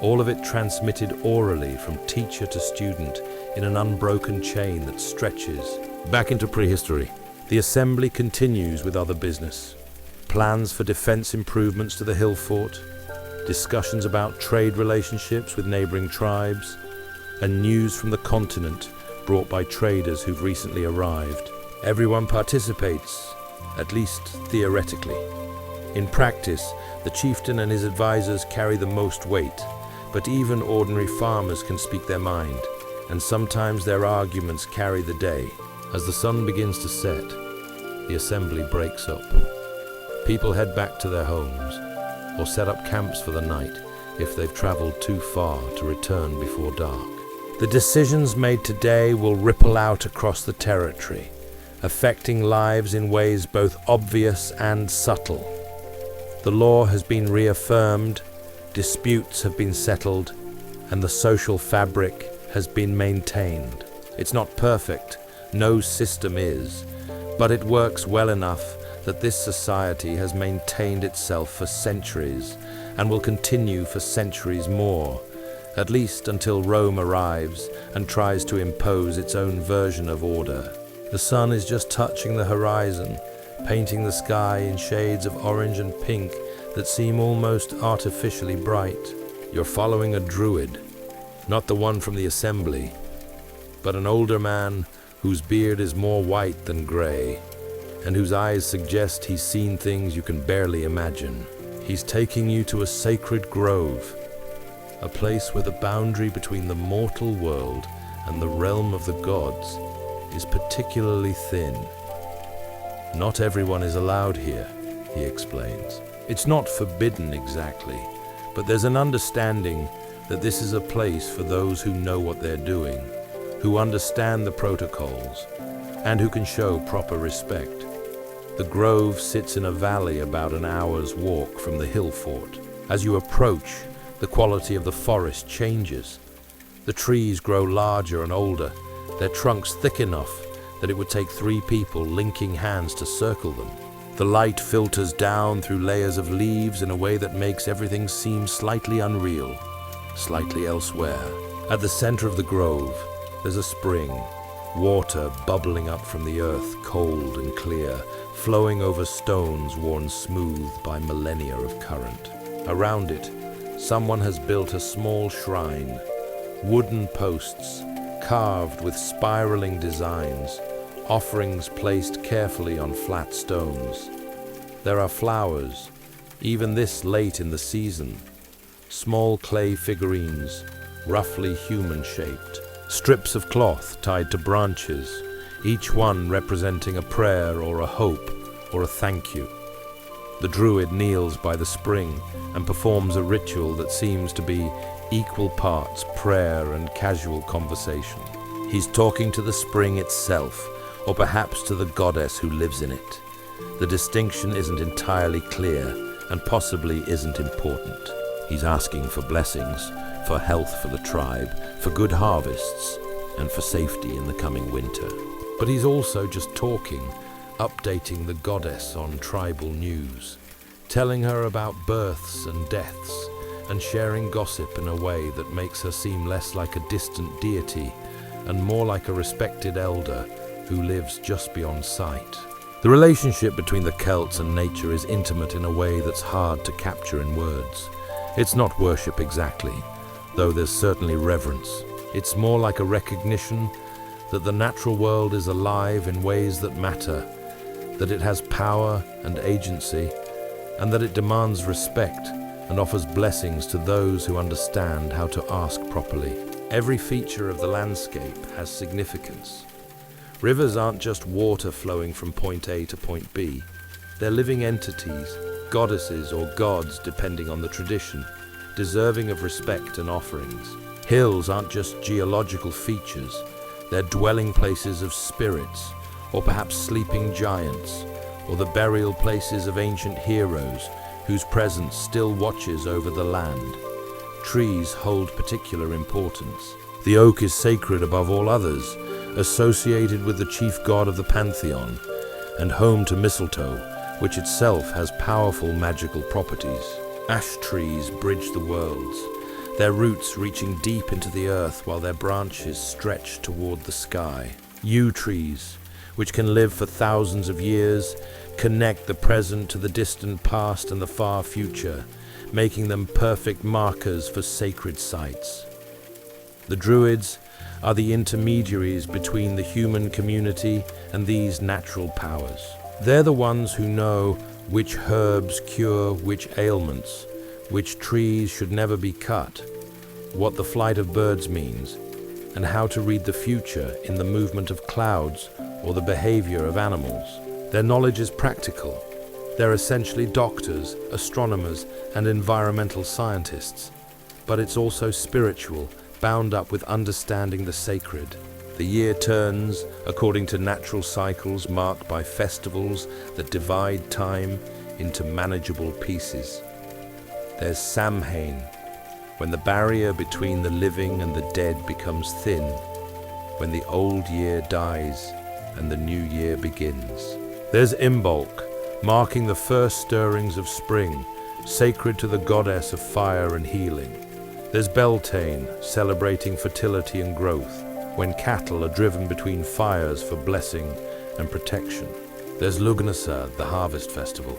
all of it transmitted orally from teacher to student in an unbroken chain that stretches. Back into prehistory. The assembly continues with other business. Plans for defense improvements to the hill fort, discussions about trade relationships with neighboring tribes, and news from the continent brought by traders who've recently arrived. Everyone participates, at least theoretically. In practice, the chieftain and his advisors carry the most weight, but even ordinary farmers can speak their mind, and sometimes their arguments carry the day. As the sun begins to set, the assembly breaks up. People head back to their homes, or set up camps for the night if they've traveled too far to return before dark. The decisions made today will ripple out across the territory, affecting lives in ways both obvious and subtle. The law has been reaffirmed, disputes have been settled, and the social fabric has been maintained. It's not perfect, no system is, but it works well enough that this society has maintained itself for centuries and will continue for centuries more, at least until Rome arrives and tries to impose its own version of order. The sun is just touching the horizon, painting the sky in shades of orange and pink that seem almost artificially bright. You're following a druid, not the one from the assembly, but an older man whose beard is more white than gray, and whose eyes suggest he's seen things you can barely imagine. He's taking you to a sacred grove, a place where the boundary between the mortal world and the realm of the gods is particularly thin. Not everyone is allowed here, he explains. It's not forbidden exactly, but there's an understanding that this is a place for those who know what they're doing, who understand the protocols, and who can show proper respect. The grove sits in a valley about an hour's walk from the hill fort. As you approach, the quality of the forest changes. The trees grow larger and older, their trunks thick enough that it would take 3 people linking hands to circle them. The light filters down through layers of leaves in a way that makes everything seem slightly unreal, slightly elsewhere. At the center of the grove, there's a spring, water bubbling up from the earth, cold and clear, flowing over stones worn smooth by millennia of current. Around it, someone has built a small shrine, wooden posts carved with spiraling designs, offerings placed carefully on flat stones. There are flowers, even this late in the season, small clay figurines, roughly human-shaped, strips of cloth tied to branches, each one representing a prayer or a hope or a thank you. The druid kneels by the spring and performs a ritual that seems to be equal parts prayer and casual conversation. He's talking to the spring itself, or perhaps to the goddess who lives in it. The distinction isn't entirely clear and possibly isn't important. He's asking for blessings, for health for the tribe, for good harvests, and for safety in the coming winter. But he's also just talking, updating the goddess on tribal news, telling her about births and deaths, and sharing gossip in a way that makes her seem less like a distant deity and more like a respected elder who lives just beyond sight. The relationship between the Celts and nature is intimate in a way that's hard to capture in words. It's not worship exactly, though there's certainly reverence. It's more like a recognition that the natural world is alive in ways that matter, that it has power and agency, and that it demands respect and offers blessings to those who understand how to ask properly. Every feature of the landscape has significance. Rivers aren't just water flowing from point A to point B. They're living entities, goddesses or gods depending on the tradition, deserving of respect and offerings. Hills aren't just geological features. They're dwelling places of spirits, or perhaps sleeping giants, or the burial places of ancient heroes whose presence still watches over the land. Trees hold particular importance. The oak is sacred above all others, associated with the chief god of the pantheon, and home to mistletoe, which itself has powerful magical properties. Ash trees bridge the worlds, their roots reaching deep into the earth while their branches stretch toward the sky. Yew trees, which can live for thousands of years, connect the present to the distant past and the far future, making them perfect markers for sacred sites. The Druids are the intermediaries between the human community and these natural powers. They're the ones who know which herbs cure which ailments, which trees should never be cut, what the flight of birds means, and how to read the future in the movement of clouds or the behavior of animals. Their knowledge is practical. They're essentially doctors, astronomers, and environmental scientists. But it's also spiritual, bound up with understanding the sacred. The year turns according to natural cycles marked by festivals that divide time into manageable pieces. There's Samhain, when the barrier between the living and the dead becomes thin, when the old year dies and the new year begins. There's Imbolc, marking the first stirrings of spring, sacred to the goddess of fire and healing. There's Beltane, celebrating fertility and growth, when cattle are driven between fires for blessing and protection. There's Lugnasa, the harvest festival,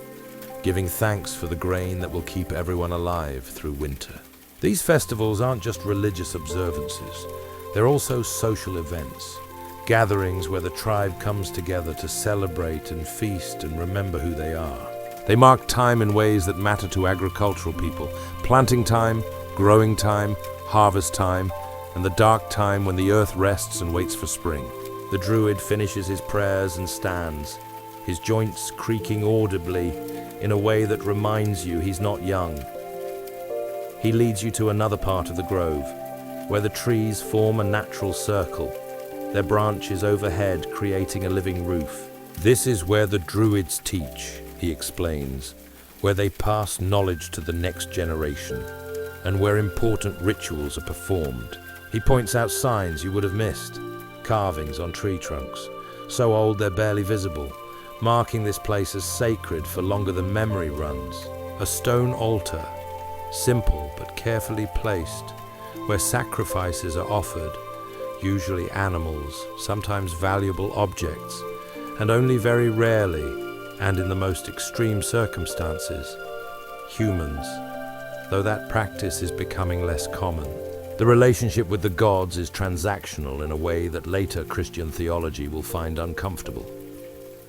giving thanks for the grain that will keep everyone alive through winter. These festivals aren't just religious observances, they're also social events, gatherings where the tribe comes together to celebrate and feast and remember who they are. They mark time in ways that matter to agricultural people: planting time, growing time, harvest time, and the dark time when the earth rests and waits for spring. The druid finishes his prayers and stands, his joints creaking audibly in a way that reminds you he's not young. He leads you to another part of the grove, where the trees form a natural circle, their branches overhead creating a living roof. This is where the druids teach, he explains, where they pass knowledge to the next generation, and where important rituals are performed. He points out signs you would have missed, carvings on tree trunks, so old they're barely visible, marking this place as sacred for longer than memory runs. A stone altar, simple but carefully placed, where sacrifices are offered, usually animals, sometimes valuable objects, and only very rarely, and in the most extreme circumstances, humans, though that practice is becoming less common. The relationship with the gods is transactional in a way that later Christian theology will find uncomfortable.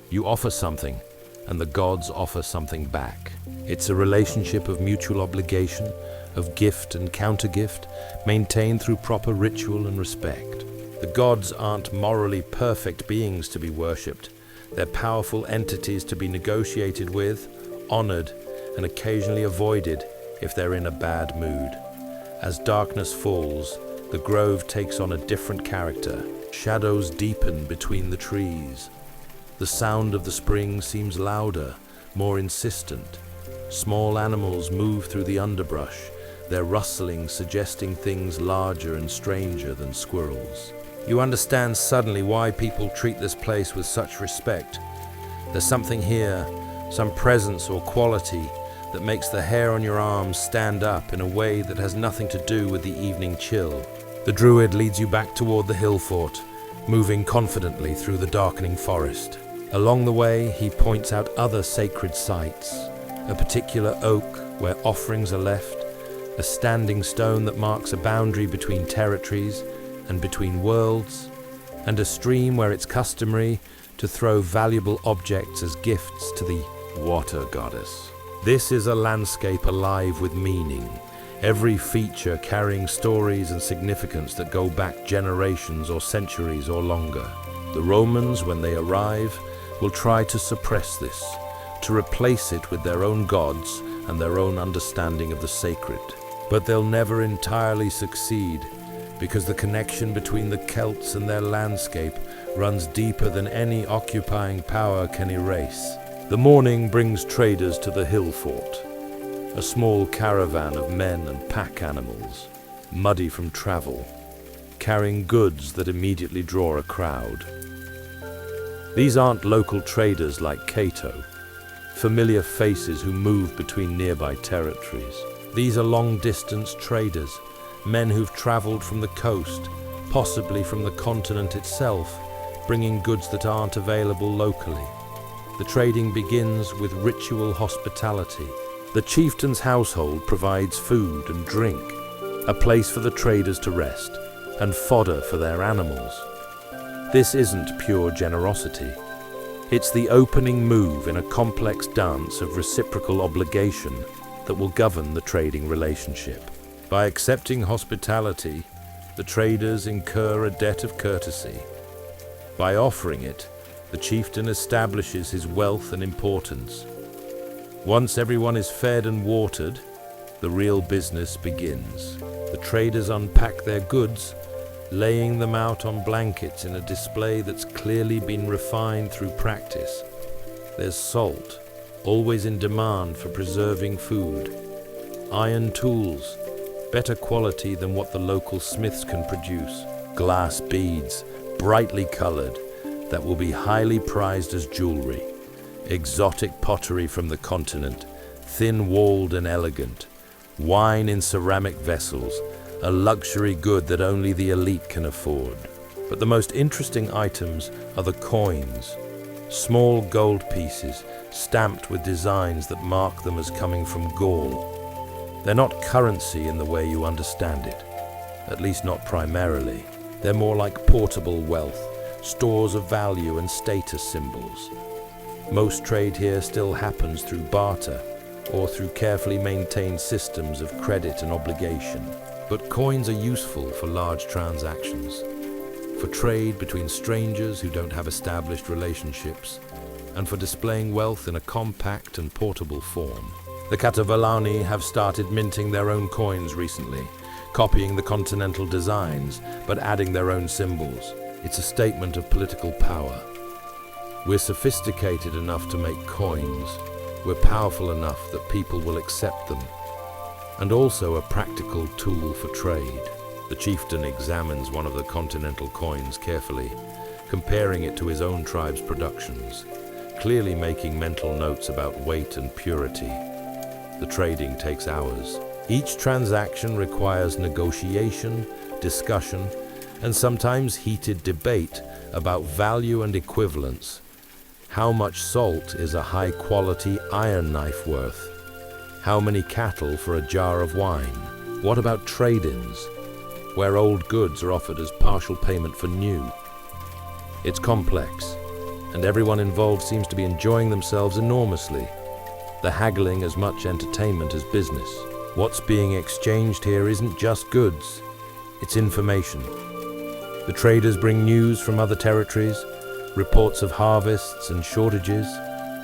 You offer something, and the gods offer something back. It's a relationship of mutual obligation, of gift and countergift, maintained through proper ritual and respect. The gods aren't morally perfect beings to be worshipped. They're powerful entities to be negotiated with, honored, and occasionally avoided if they're in a bad mood. As darkness falls, the grove takes on a different character. Shadows deepen between the trees. The sound of the spring seems louder, more insistent. Small animals move through the underbrush, their rustling suggesting things larger and stranger than squirrels. You understand suddenly why people treat this place with such respect. There's something here, some presence or quality that makes the hair on your arms stand up in a way that has nothing to do with the evening chill. The druid leads you back toward the hill fort, moving confidently through the darkening forest. Along the way, he points out other sacred sites, a particular oak where offerings are left, a standing stone that marks a boundary between territories and between worlds, and a stream where it's customary to throw valuable objects as gifts to the water goddess. This is a landscape alive with meaning, every feature carrying stories and significance that go back generations or centuries or longer. The Romans, when they arrive, will try to suppress this, to replace it with their own gods and their own understanding of the sacred. But they'll never entirely succeed, because the connection between the Celts and their landscape runs deeper than any occupying power can erase. The morning brings traders to the hill fort, a small caravan of men and pack animals, muddy from travel, carrying goods that immediately draw a crowd. These aren't local traders like Cato, familiar faces who move between nearby territories. These are long-distance traders, men who've traveled from the coast, possibly from the continent itself, bringing goods that aren't available locally. The trading begins with ritual hospitality. The chieftain's household provides food and drink, a place for the traders to rest, and fodder for their animals. This isn't pure generosity. It's the opening move in a complex dance of reciprocal obligation that will govern the trading relationship. By accepting hospitality, the traders incur a debt of courtesy. By offering it, the chieftain establishes his wealth and importance. Once everyone is fed and watered, the real business begins. The traders unpack their goods, laying them out on blankets in a display that's clearly been refined through practice. There's salt, always in demand for preserving food. Iron tools, better quality than what the local smiths can produce. Glass beads, brightly colored, that will be highly prized as jewelry. Exotic pottery from the continent, thin-walled and elegant. Wine in ceramic vessels, a luxury good that only the elite can afford. But the most interesting items are the coins, small gold pieces stamped with designs that mark them as coming from Gaul. They're not currency in the way you understand it, at least not primarily. They're more like portable wealth, stores of value and status symbols. Most trade here still happens through barter or through carefully maintained systems of credit and obligation. But coins are useful for large transactions, for trade between strangers who don't have established relationships, and for displaying wealth in a compact and portable form. The Catavalani have started minting their own coins recently, copying the continental designs, but adding their own symbols. It's a statement of political power. We're sophisticated enough to make coins. We're powerful enough that people will accept them. And also a practical tool for trade. The chieftain examines one of the continental coins carefully, comparing it to his own tribe's productions, clearly making mental notes about weight and purity. The trading takes hours. Each transaction requires negotiation, discussion, and sometimes heated debate about value and equivalence. How much salt is a high-quality iron knife worth? How many cattle for a jar of wine? What about trade-ins, where old goods are offered as partial payment for new? It's complex, and everyone involved seems to be enjoying themselves enormously. The haggling as much entertainment as business. What's being exchanged here isn't just goods, it's information. The traders bring news from other territories, reports of harvests and shortages,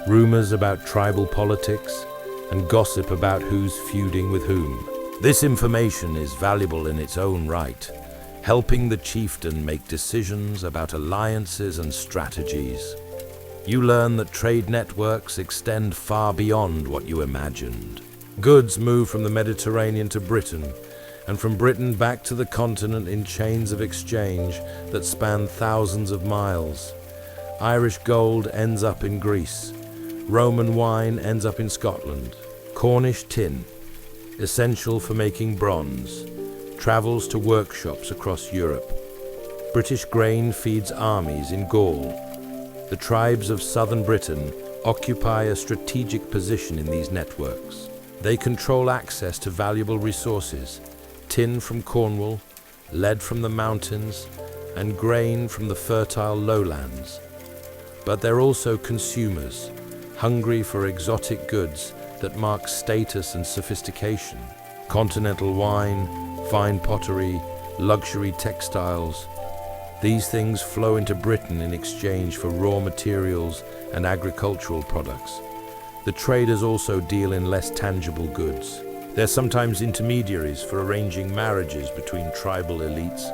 rumors about tribal politics, and gossip about who's feuding with whom. This information is valuable in its own right, helping the chieftain make decisions about alliances and strategies. You learn that trade networks extend far beyond what you imagined. Goods move from the Mediterranean to Britain, and from Britain back to the continent in chains of exchange that span thousands of miles. Irish gold ends up in Greece. Roman wine ends up in Scotland. Cornish tin, essential for making bronze, travels to workshops across Europe. British grain feeds armies in Gaul. The tribes of southern Britain occupy a strategic position in these networks. They control access to valuable resources, tin from Cornwall, lead from the mountains, and grain from the fertile lowlands. But they're also consumers, hungry for exotic goods that mark status and sophistication. Continental wine, fine pottery, luxury textiles. These things flow into Britain in exchange for raw materials and agricultural products. The traders also deal in less tangible goods. They're sometimes intermediaries for arranging marriages between tribal elites,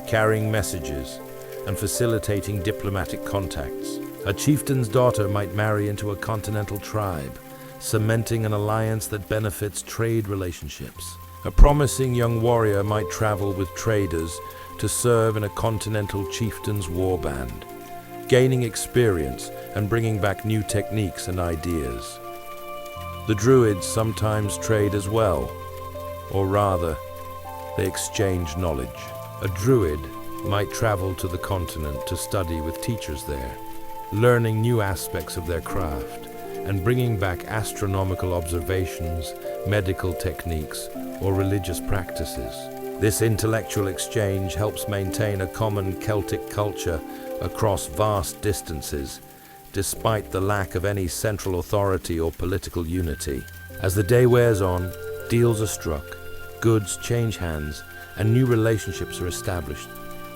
carrying messages, and facilitating diplomatic contacts. A chieftain's daughter might marry into a continental tribe, cementing an alliance that benefits trade relationships. A promising young warrior might travel with traders to serve in a continental chieftain's war band, gaining experience and bringing back new techniques and ideas. The druids sometimes trade as well, or rather, they exchange knowledge. A druid might travel to the continent to study with teachers there, learning new aspects of their craft and bringing back astronomical observations, medical techniques, or religious practices. This intellectual exchange helps maintain a common Celtic culture across vast distances, despite the lack of any central authority or political unity. As the day wears on, deals are struck, goods change hands, and new relationships are established,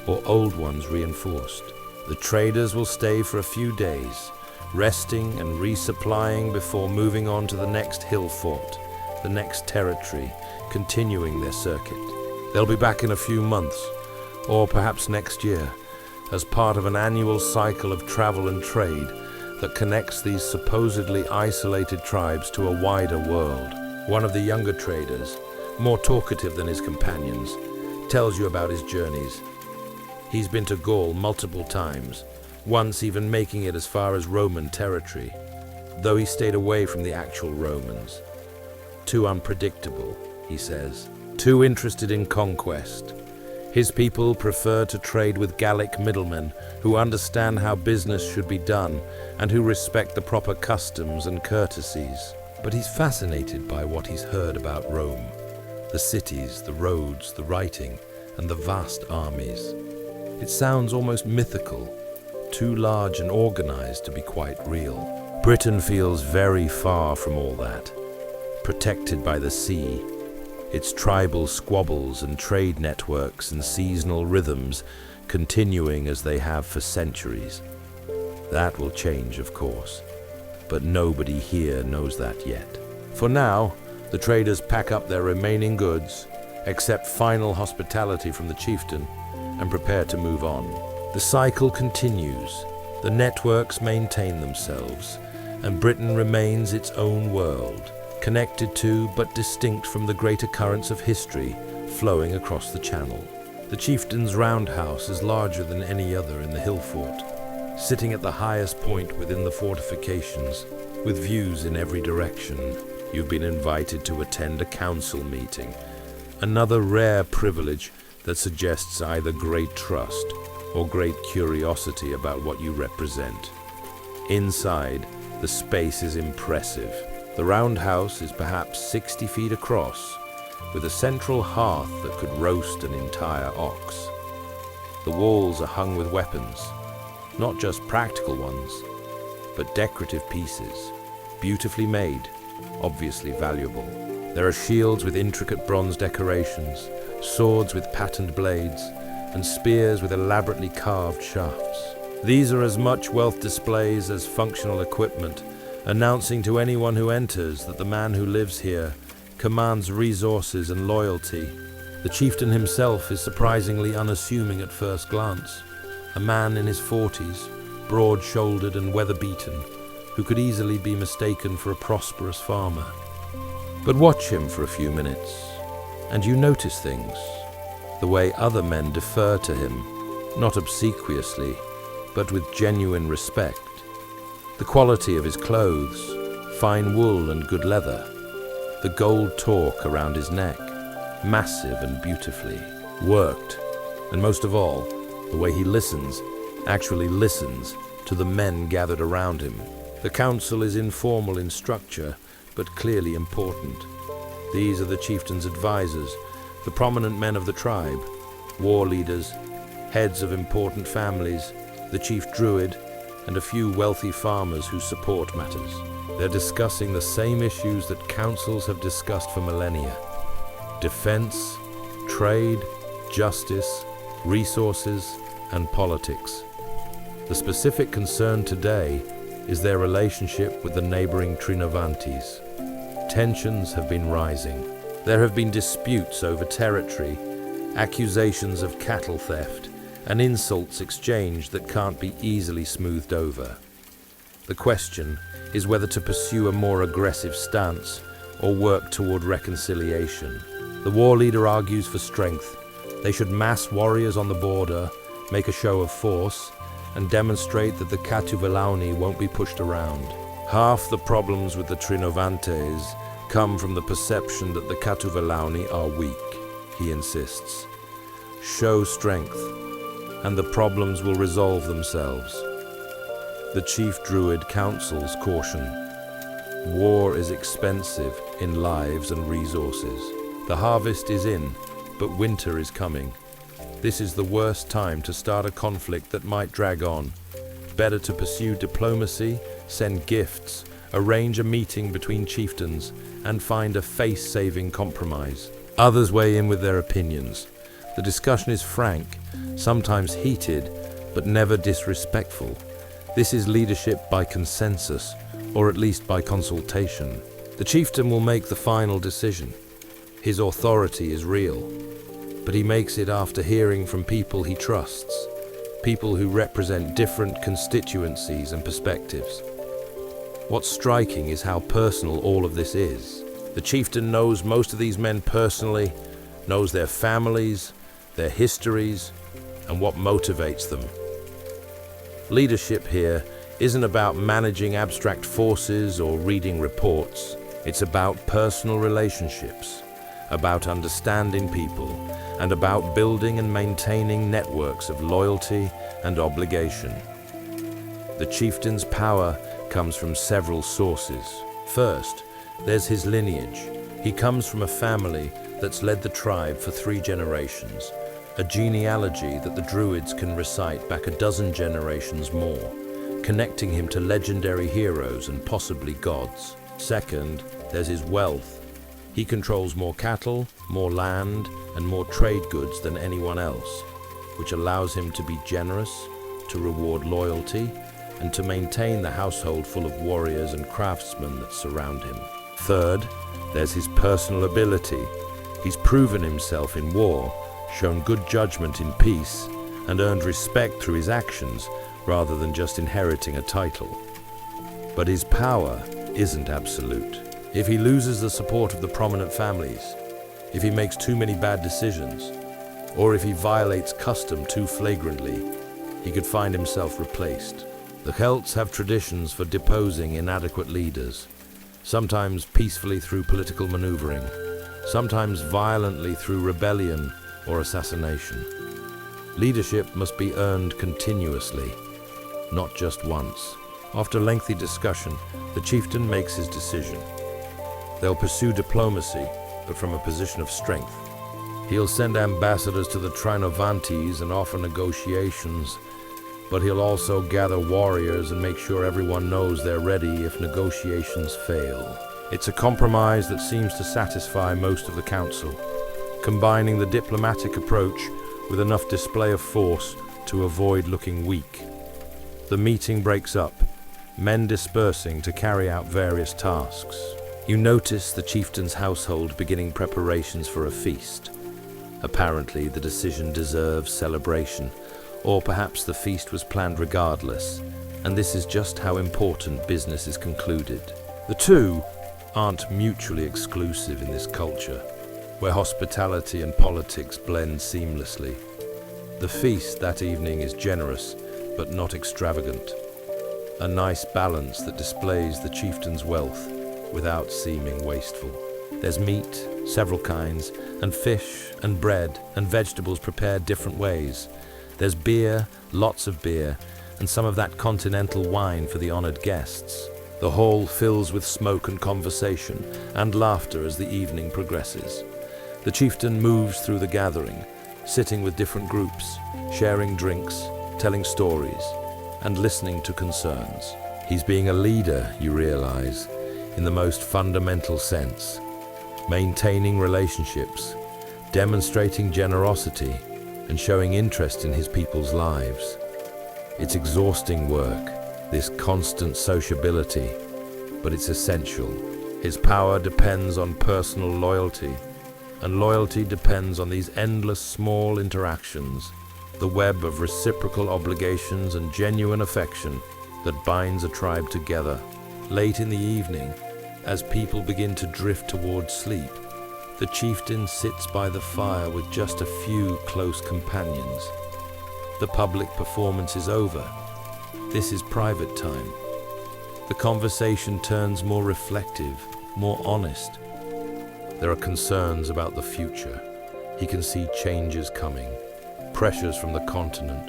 or old ones reinforced. The traders will stay for a few days, resting and resupplying before moving on to the next hill fort, the next territory, continuing their circuit. They'll be back in a few months, or perhaps next year, as part of an annual cycle of travel and trade that connects these supposedly isolated tribes to a wider world. One of the younger traders, more talkative than his companions, tells you about his journeys. He's been to Gaul multiple times, once even making it as far as Roman territory, though he stayed away from the actual Romans. Too unpredictable, he says. Too interested in conquest. His people prefer to trade with Gallic middlemen who understand how business should be done and who respect the proper customs and courtesies. But he's fascinated by what he's heard about Rome. The cities, the roads, the writing, and the vast armies. It sounds almost mythical, too large and organized to be quite real. Britain feels very far from all that, protected by the sea, its tribal squabbles and trade networks and seasonal rhythms continuing as they have for centuries. That will change, of course, but nobody here knows that yet. For now, the traders pack up their remaining goods, accept final hospitality from the chieftain, and prepare to move on. The cycle continues, the networks maintain themselves, and Britain remains its own world, connected to but distinct from the greater currents of history flowing across the channel. The chieftain's roundhouse is larger than any other in the hill fort, sitting at the highest point within the fortifications, with views in every direction. You've been invited to attend a council meeting, another rare privilege that suggests either great trust or great curiosity about what you represent. Inside, the space is impressive. The roundhouse is perhaps 60 feet across, with a central hearth that could roast an entire ox. The walls are hung with weapons, not just practical ones, but decorative pieces, beautifully made, obviously valuable. There are shields with intricate bronze decorations, swords with patterned blades, and spears with elaborately carved shafts. These are as much wealth displays as functional equipment, announcing to anyone who enters that the man who lives here commands resources and loyalty. The chieftain himself is surprisingly unassuming at first glance, a man in his 40s, broad-shouldered and weather-beaten, who could easily be mistaken for a prosperous farmer. But watch him for a few minutes, and you notice things. The way other men defer to him, not obsequiously, but with genuine respect. The quality of his clothes, fine wool and good leather. The gold torque around his neck, massive and beautifully worked. And most of all, the way he listens, actually listens, to the men gathered around him. The council is informal in structure, but clearly important. These are the chieftain's advisors, the prominent men of the tribe, war leaders, heads of important families, the chief druid, and a few wealthy farmers who support matters. They're discussing the same issues that councils have discussed for millennia: defense, trade, justice, resources, and politics. The specific concern today is their relationship with the neighboring Trinovantes. Tensions have been rising. There have been disputes over territory, accusations of cattle theft, and insults exchanged that can't be easily smoothed over. The question is whether to pursue a more aggressive stance or work toward reconciliation. The war leader argues for strength. They should mass warriors on the border, make a show of force, and demonstrate that the Catuvelauni won't be pushed around. Half the problems with the Trinovantes come from the perception that the Catuvelauni are weak, he insists. Show strength, and the problems will resolve themselves. The chief druid counsels caution. War is expensive in lives and resources. The harvest is in, but winter is coming. This is the worst time to start a conflict that might drag on. Better to pursue diplomacy, send gifts, arrange a meeting between chieftains, and find a face-saving compromise. Others weigh in with their opinions. The discussion is frank, sometimes heated, but never disrespectful. This is leadership by consensus, or at least by consultation. The chieftain will make the final decision. His authority is real, but he makes it after hearing from people he trusts, people who represent different constituencies and perspectives. What's striking is how personal all of this is. The chieftain knows most of these men personally, knows their families, their histories, and what motivates them. Leadership here isn't about managing abstract forces or reading reports. It's about personal relationships, about understanding people, and about building and maintaining networks of loyalty and obligation. The chieftain's power comes from several sources. First, there's his lineage. He comes from a family that's led the tribe for 3 generations, a genealogy that the druids can recite back a dozen generations more, connecting him to legendary heroes and possibly gods. Second, there's his wealth. He controls more cattle, more land, and more trade goods than anyone else, which allows him to be generous, to reward loyalty, and to maintain the household full of warriors and craftsmen that surround him. Third, there's his personal ability. He's proven himself in war, shown good judgment in peace, and earned respect through his actions rather than just inheriting a title. But his power isn't absolute. If he loses the support of the prominent families, if he makes too many bad decisions, or if he violates custom too flagrantly, he could find himself replaced. The Celts have traditions for deposing inadequate leaders, sometimes peacefully through political maneuvering, sometimes violently through rebellion or assassination. Leadership must be earned continuously, not just once. After lengthy discussion, the chieftain makes his decision. They'll pursue diplomacy, but from a position of strength. He'll send ambassadors to the Trinovantes and offer negotiations, but he'll also gather warriors and make sure everyone knows they're ready if negotiations fail. It's a compromise that seems to satisfy most of the council, combining the diplomatic approach with enough display of force to avoid looking weak. The meeting breaks up, men dispersing to carry out various tasks. You notice the chieftain's household beginning preparations for a feast. Apparently, the decision deserves celebration, or perhaps the feast was planned regardless, and this is just how important business is concluded. The two aren't mutually exclusive in this culture, where hospitality and politics blend seamlessly. The feast that evening is generous, but not extravagant. A nice balance that displays the chieftain's wealth without seeming wasteful. There's meat, several kinds, and fish, and bread, and vegetables prepared different ways. There's beer, lots of beer, and some of that continental wine for the honored guests. The hall fills with smoke and conversation, and laughter as the evening progresses. The chieftain moves through the gathering, sitting with different groups, sharing drinks, telling stories, and listening to concerns. He's being a leader, you realize, in the most fundamental sense, maintaining relationships, demonstrating generosity, and showing interest in his people's lives. It's exhausting work, this constant sociability, but it's essential. His power depends on personal loyalty, and loyalty depends on these endless small interactions, the web of reciprocal obligations and genuine affection that binds a tribe together. Late in the evening, as people begin to drift towards sleep, the chieftain sits by the fire with just a few close companions. The public performance is over. This is private time. The conversation turns more reflective, more honest. There are concerns about the future. He can see changes coming, pressures from the continent,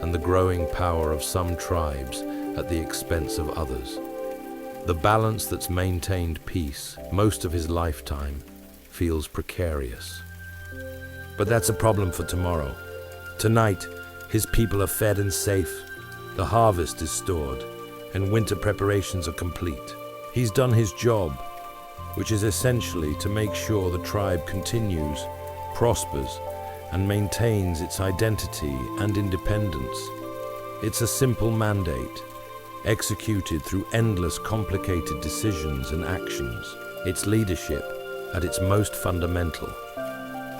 and the growing power of some tribes at the expense of others. The balance that's maintained peace most of his lifetime feels precarious. But that's a problem for tomorrow. Tonight, his people are fed and safe, the harvest is stored, and winter preparations are complete. He's done his job, which is essentially to make sure the tribe continues, prospers, and maintains its identity and independence. It's a simple mandate, executed through endless complicated decisions and actions. It's leadership at its most fundamental,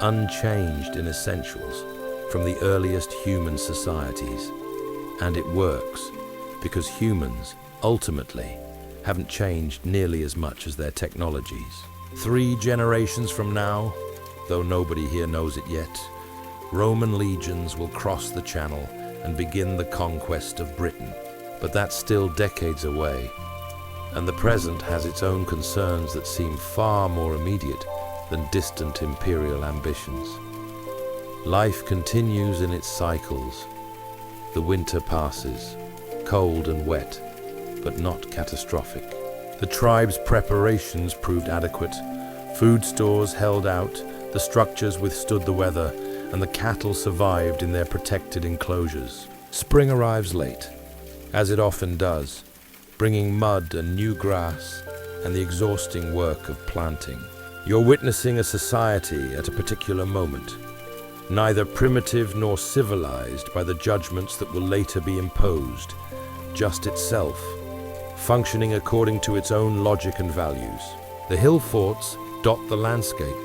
unchanged in essentials from the earliest human societies. And it works because humans, ultimately, haven't changed nearly as much as their technologies. 3 generations from now, though nobody here knows it yet, Roman legions will cross the Channel and begin the conquest of Britain. But that's still decades away, and the present has its own concerns that seem far more immediate than distant imperial ambitions. Life continues in its cycles. The winter passes, cold and wet, but not catastrophic. The tribe's preparations proved adequate. Food stores held out, the structures withstood the weather, and the cattle survived in their protected enclosures. Spring arrives late, as it often does, bringing mud and new grass and the exhausting work of planting. You're witnessing a society at a particular moment, neither primitive nor civilized by the judgments that will later be imposed, just itself, functioning according to its own logic and values. The hill forts dot the landscape,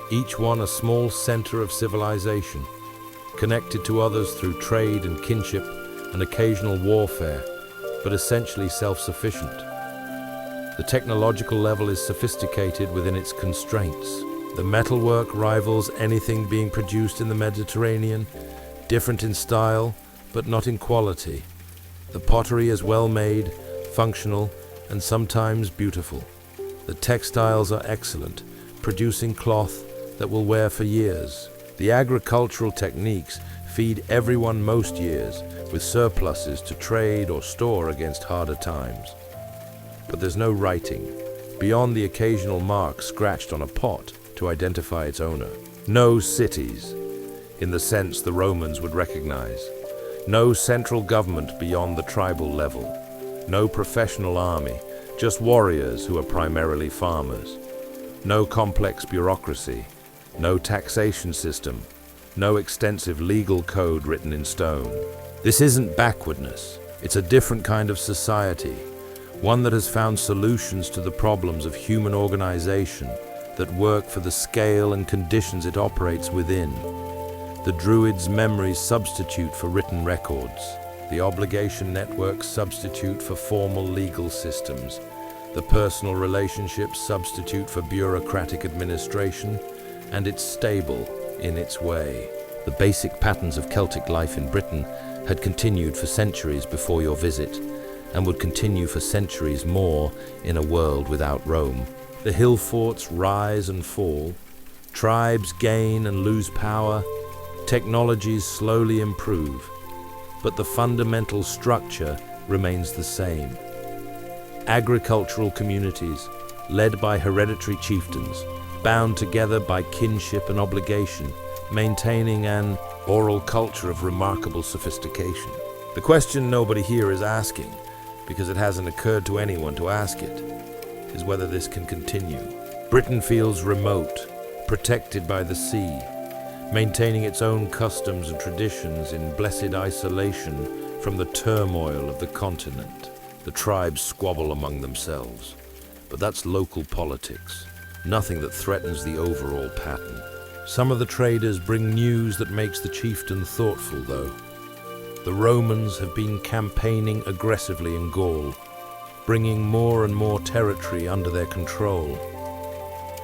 each one a small center of civilization, connected to others through trade and kinship and occasional warfare, but essentially self-sufficient. The technological level is sophisticated within its constraints. The metalwork rivals anything being produced in the Mediterranean, different in style, but not in quality. The pottery is well made, functional, and sometimes beautiful. The textiles are excellent, producing cloth that will wear for years. The agricultural techniques feed everyone most years, with surpluses to trade or store against harder times. But there's no writing, beyond the occasional mark scratched on a pot to identify its owner. No cities, in the sense the Romans would recognize. No central government beyond the tribal level. No professional army, just warriors who are primarily farmers. No complex bureaucracy. No taxation system. no extensive legal code written in stone. This isn't backwardness, it's a different kind of society, one that has found solutions to the problems of human organization that work for the scale and conditions it operates within. The Druids' memories substitute for written records. The obligation networks substitute for formal legal systems. The personal relationships substitute for bureaucratic administration, and it's stable in its way. The basic patterns of Celtic life in Britain had continued for centuries before your visit, and would continue for centuries more in a world without Rome. The hill forts rise and fall, tribes gain and lose power, technologies slowly improve, but the fundamental structure remains the same. Agricultural communities, led by hereditary chieftains, bound together by kinship and obligation, maintaining an oral culture of remarkable sophistication. The question nobody here is asking, because it hasn't occurred to anyone to ask it, is whether this can continue. Britain feels remote, protected by the sea, maintaining its own customs and traditions in blessed isolation from the turmoil of the continent. The tribes squabble among themselves, but that's local politics, nothing that threatens the overall pattern. Some of the traders bring news that makes the chieftain thoughtful, though. The Romans have been campaigning aggressively in Gaul, bringing more and more territory under their control.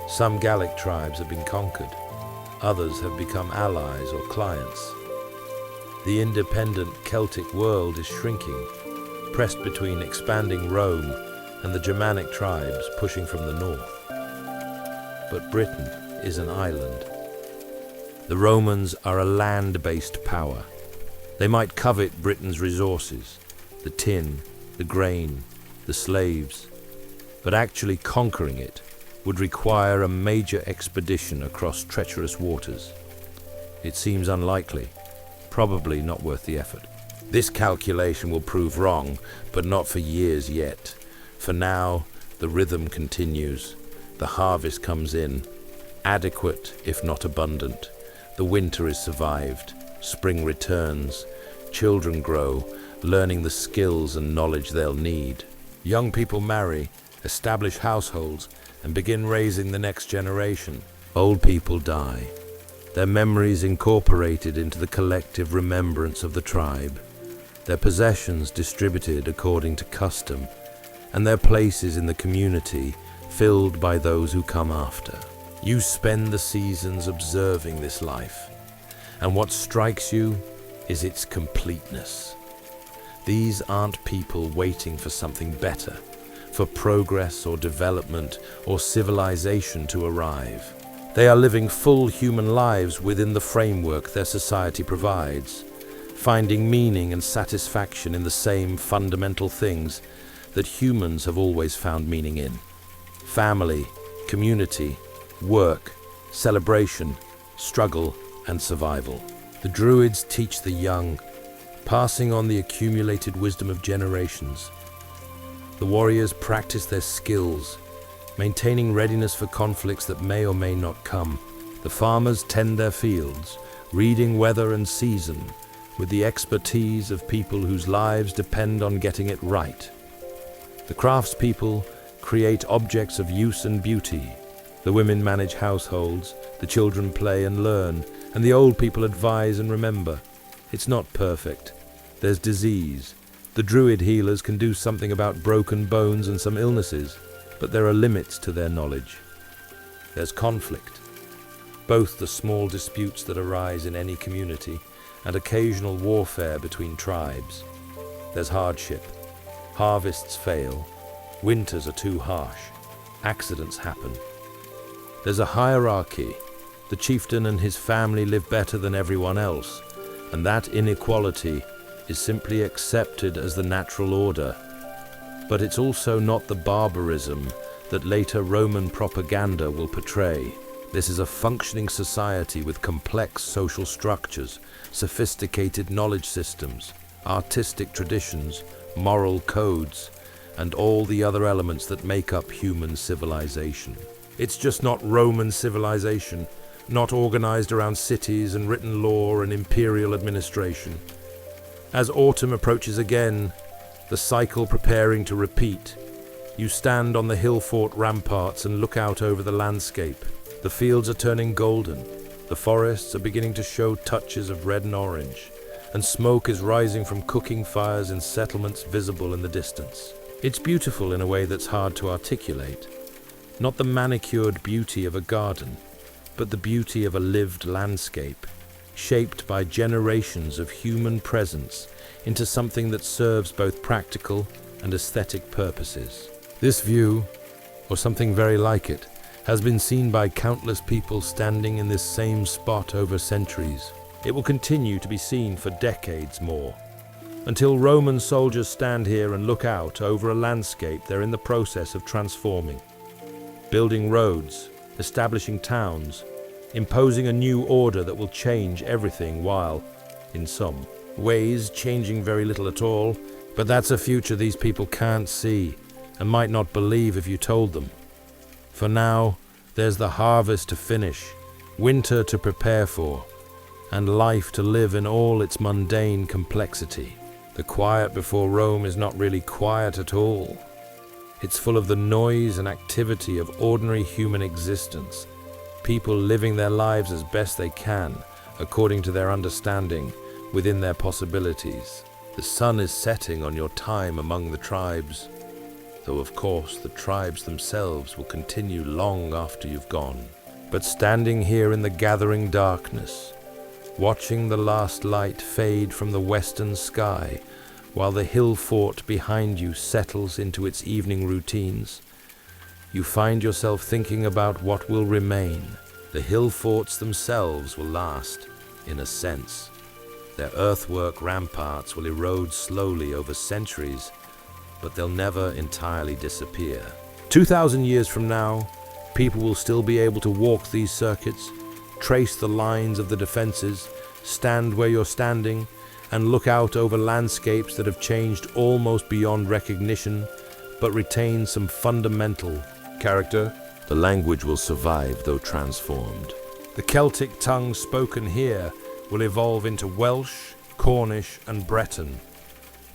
Some Gallic tribes have been conquered, others have become allies or clients. The independent Celtic world is shrinking, pressed between expanding Rome and the Germanic tribes pushing from the north. But Britain is an island. The Romans are a land-based power. They might covet Britain's resources, the tin, the grain, the slaves, but actually conquering it would require a major expedition across treacherous waters. It seems unlikely, probably not worth the effort. This calculation will prove wrong, but not for years yet. For now, the rhythm continues. The harvest comes in, adequate if not abundant. The winter is survived, spring returns, children grow, learning the skills and knowledge they'll need. Young people marry, establish households, and begin raising the next generation. Old people die, their memories incorporated into the collective remembrance of the tribe, their possessions distributed according to custom, and their places in the community filled by those who come after. You spend the seasons observing this life, and what strikes you is its completeness. These aren't people waiting for something better, for progress or development or civilization to arrive. They are living full human lives within the framework their society provides, finding meaning and satisfaction in the same fundamental things that humans have always found meaning in: family, community, work, celebration, struggle, and survival. The Druids teach the young, passing on the accumulated wisdom of generations. The warriors practice their skills, maintaining readiness for conflicts that may or may not come. The farmers tend their fields, reading weather and season, with the expertise of people whose lives depend on getting it right. The craftspeople create objects of use and beauty. The women manage households, the children play and learn, and the old people advise and remember. It's not perfect. There's disease. The Druid healers can do something about broken bones and some illnesses, but there are limits to their knowledge. There's conflict, both the small disputes that arise in any community and occasional warfare between tribes. There's hardship. Harvests fail. Winters are too harsh. Accidents happen. There's a hierarchy. The chieftain and his family live better than everyone else, and that inequality is simply accepted as the natural order. But it's also not the barbarism that later Roman propaganda will portray. This is a functioning society with complex social structures, sophisticated knowledge systems, artistic traditions, moral codes, and all the other elements that make up human civilization. It's just not Roman civilization, not organized around cities and written law and imperial administration. As autumn approaches again, the cycle preparing to repeat, you stand on the hill fort ramparts and look out over the landscape. The fields are turning golden, the forests are beginning to show touches of red and orange, and smoke is rising from cooking fires in settlements visible in the distance. It's beautiful in a way that's hard to articulate. Not the manicured beauty of a garden, but the beauty of a lived landscape, shaped by generations of human presence into something that serves both practical and aesthetic purposes. This view, or something very like it, has been seen by countless people standing in this same spot over centuries. It will continue to be seen for decades more, until Roman soldiers stand here and look out over a landscape they're in the process of transforming, building roads, establishing towns, imposing a new order that will change everything while, in some ways, changing very little at all. But that's a future these people can't see and might not believe if you told them. For now, there's the harvest to finish, winter to prepare for, and life to live in all its mundane complexity. The quiet before Rome is not really quiet at all. It's full of the noise and activity of ordinary human existence, people living their lives as best they can, according to their understanding, within their possibilities. The sun is setting on your time among the tribes, though of course the tribes themselves will continue long after you've gone. But standing here in the gathering darkness, watching the last light fade from the western sky, while the hill fort behind you settles into its evening routines, you find yourself thinking about what will remain. The hill forts themselves will last, in a sense. Their earthwork ramparts will erode slowly over centuries, but they'll never entirely disappear. 2,000 years from now, people will still be able to walk these circuits, trace the lines of the defenses, stand where you're standing, and look out over landscapes that have changed almost beyond recognition, but retain some fundamental character. The language will survive, though transformed. The Celtic tongue spoken here will evolve into Welsh, Cornish, and Breton.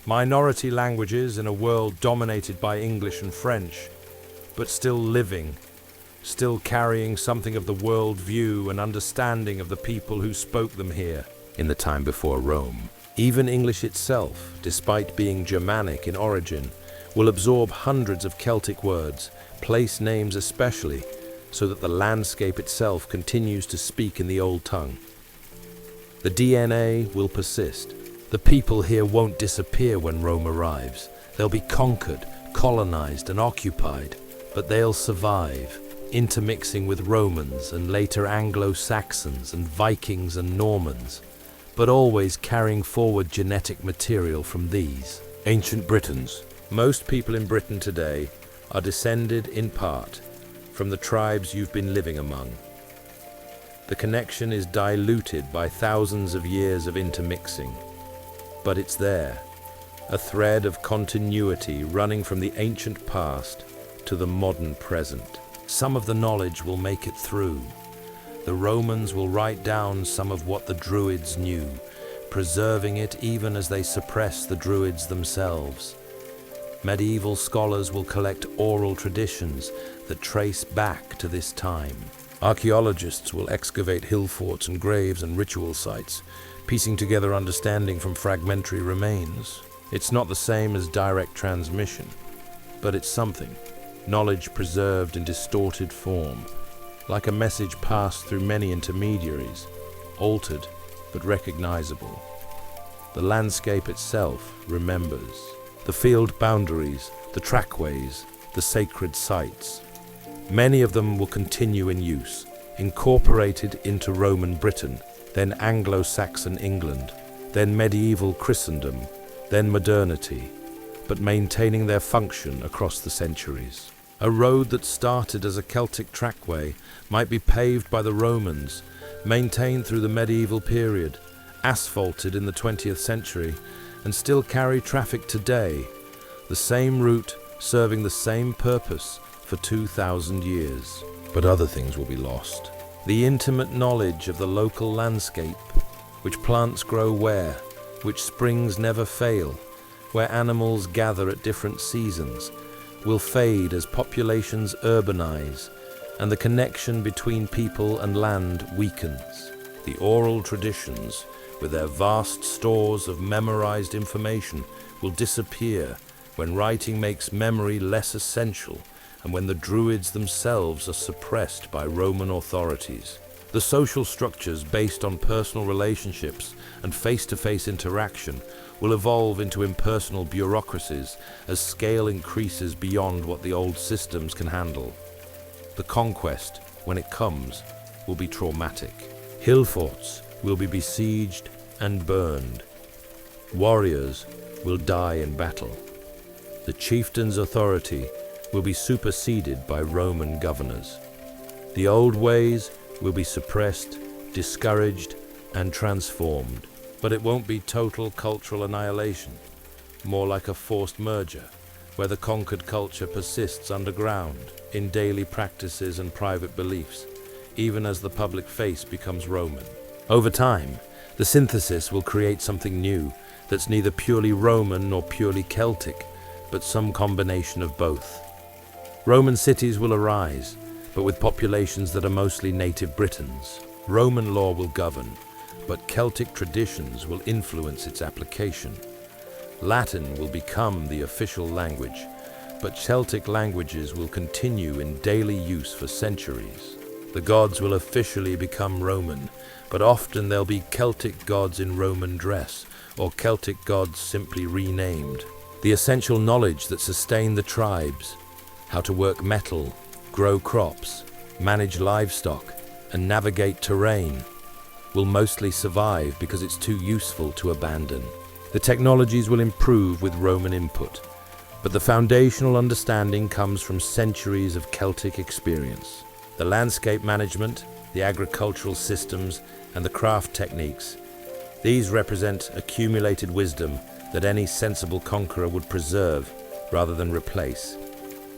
Minority languages in a world dominated by English and French, but still living, still carrying something of the world view and understanding of the people who spoke them here in the time before Rome. Even English itself, despite being Germanic in origin, will absorb hundreds of Celtic words, place names especially, so that the landscape itself continues to speak in the old tongue. The DNA will persist. The people here won't disappear when Rome arrives. They'll be conquered, colonized, and occupied, but they'll survive, intermixing with Romans and later Anglo-Saxons and Vikings and Normans, but always carrying forward genetic material from these. Ancient Britons. Most people in Britain today are descended in part from the tribes you've been living among. The connection is diluted by thousands of years of intermixing, but it's there, a thread of continuity running from the ancient past to the modern present. Some of the knowledge will make it through. The Romans will write down some of what the Druids knew, preserving it even as they suppress the Druids themselves. Medieval scholars will collect oral traditions that trace back to this time. Archaeologists will excavate hill forts and graves and ritual sites, piecing together understanding from fragmentary remains. It's not the same as direct transmission, but it's something. Knowledge preserved in distorted form, like a message passed through many intermediaries, altered but recognizable. The landscape itself remembers. The field boundaries, the trackways, the sacred sites. Many of them will continue in use, incorporated into Roman Britain, then Anglo-Saxon England, then medieval Christendom, then modernity, but maintaining their function across the centuries. A road that started as a Celtic trackway might be paved by the Romans, maintained through the medieval period, asphalted in the 20th century, and still carry traffic today, the same route serving the same purpose for 2,000 years. But other things will be lost. The intimate knowledge of the local landscape, which plants grow where, which springs never fail, where animals gather at different seasons, will fade as populations urbanize and the connection between people and land weakens. The oral traditions, with their vast stores of memorized information, will disappear when writing makes memory less essential and when the Druids themselves are suppressed by Roman authorities. The social structures based on personal relationships and face-to-face interaction will evolve into impersonal bureaucracies as scale increases beyond what the old systems can handle. The conquest, when it comes, will be traumatic. Hill forts will be besieged and burned. Warriors will die in battle. The chieftain's authority will be superseded by Roman governors. The old ways will be suppressed, discouraged, and transformed. But it won't be total cultural annihilation, more like a forced merger, where the conquered culture persists underground in daily practices and private beliefs, even as the public face becomes Roman. Over time, the synthesis will create something new that's neither purely Roman nor purely Celtic, but some combination of both. Roman cities will arise, but with populations that are mostly native Britons. Roman law will govern, but Celtic traditions will influence its application. Latin will become the official language, but Celtic languages will continue in daily use for centuries. The gods will officially become Roman, but often they'll be Celtic gods in Roman dress, or Celtic gods simply renamed. The essential knowledge that sustained the tribes, how to work metal, grow crops, manage livestock, and navigate terrain, will mostly survive because it's too useful to abandon. The technologies will improve with Roman input, but the foundational understanding comes from centuries of Celtic experience. The landscape management, the agricultural systems, and the craft techniques, these represent accumulated wisdom that any sensible conqueror would preserve rather than replace.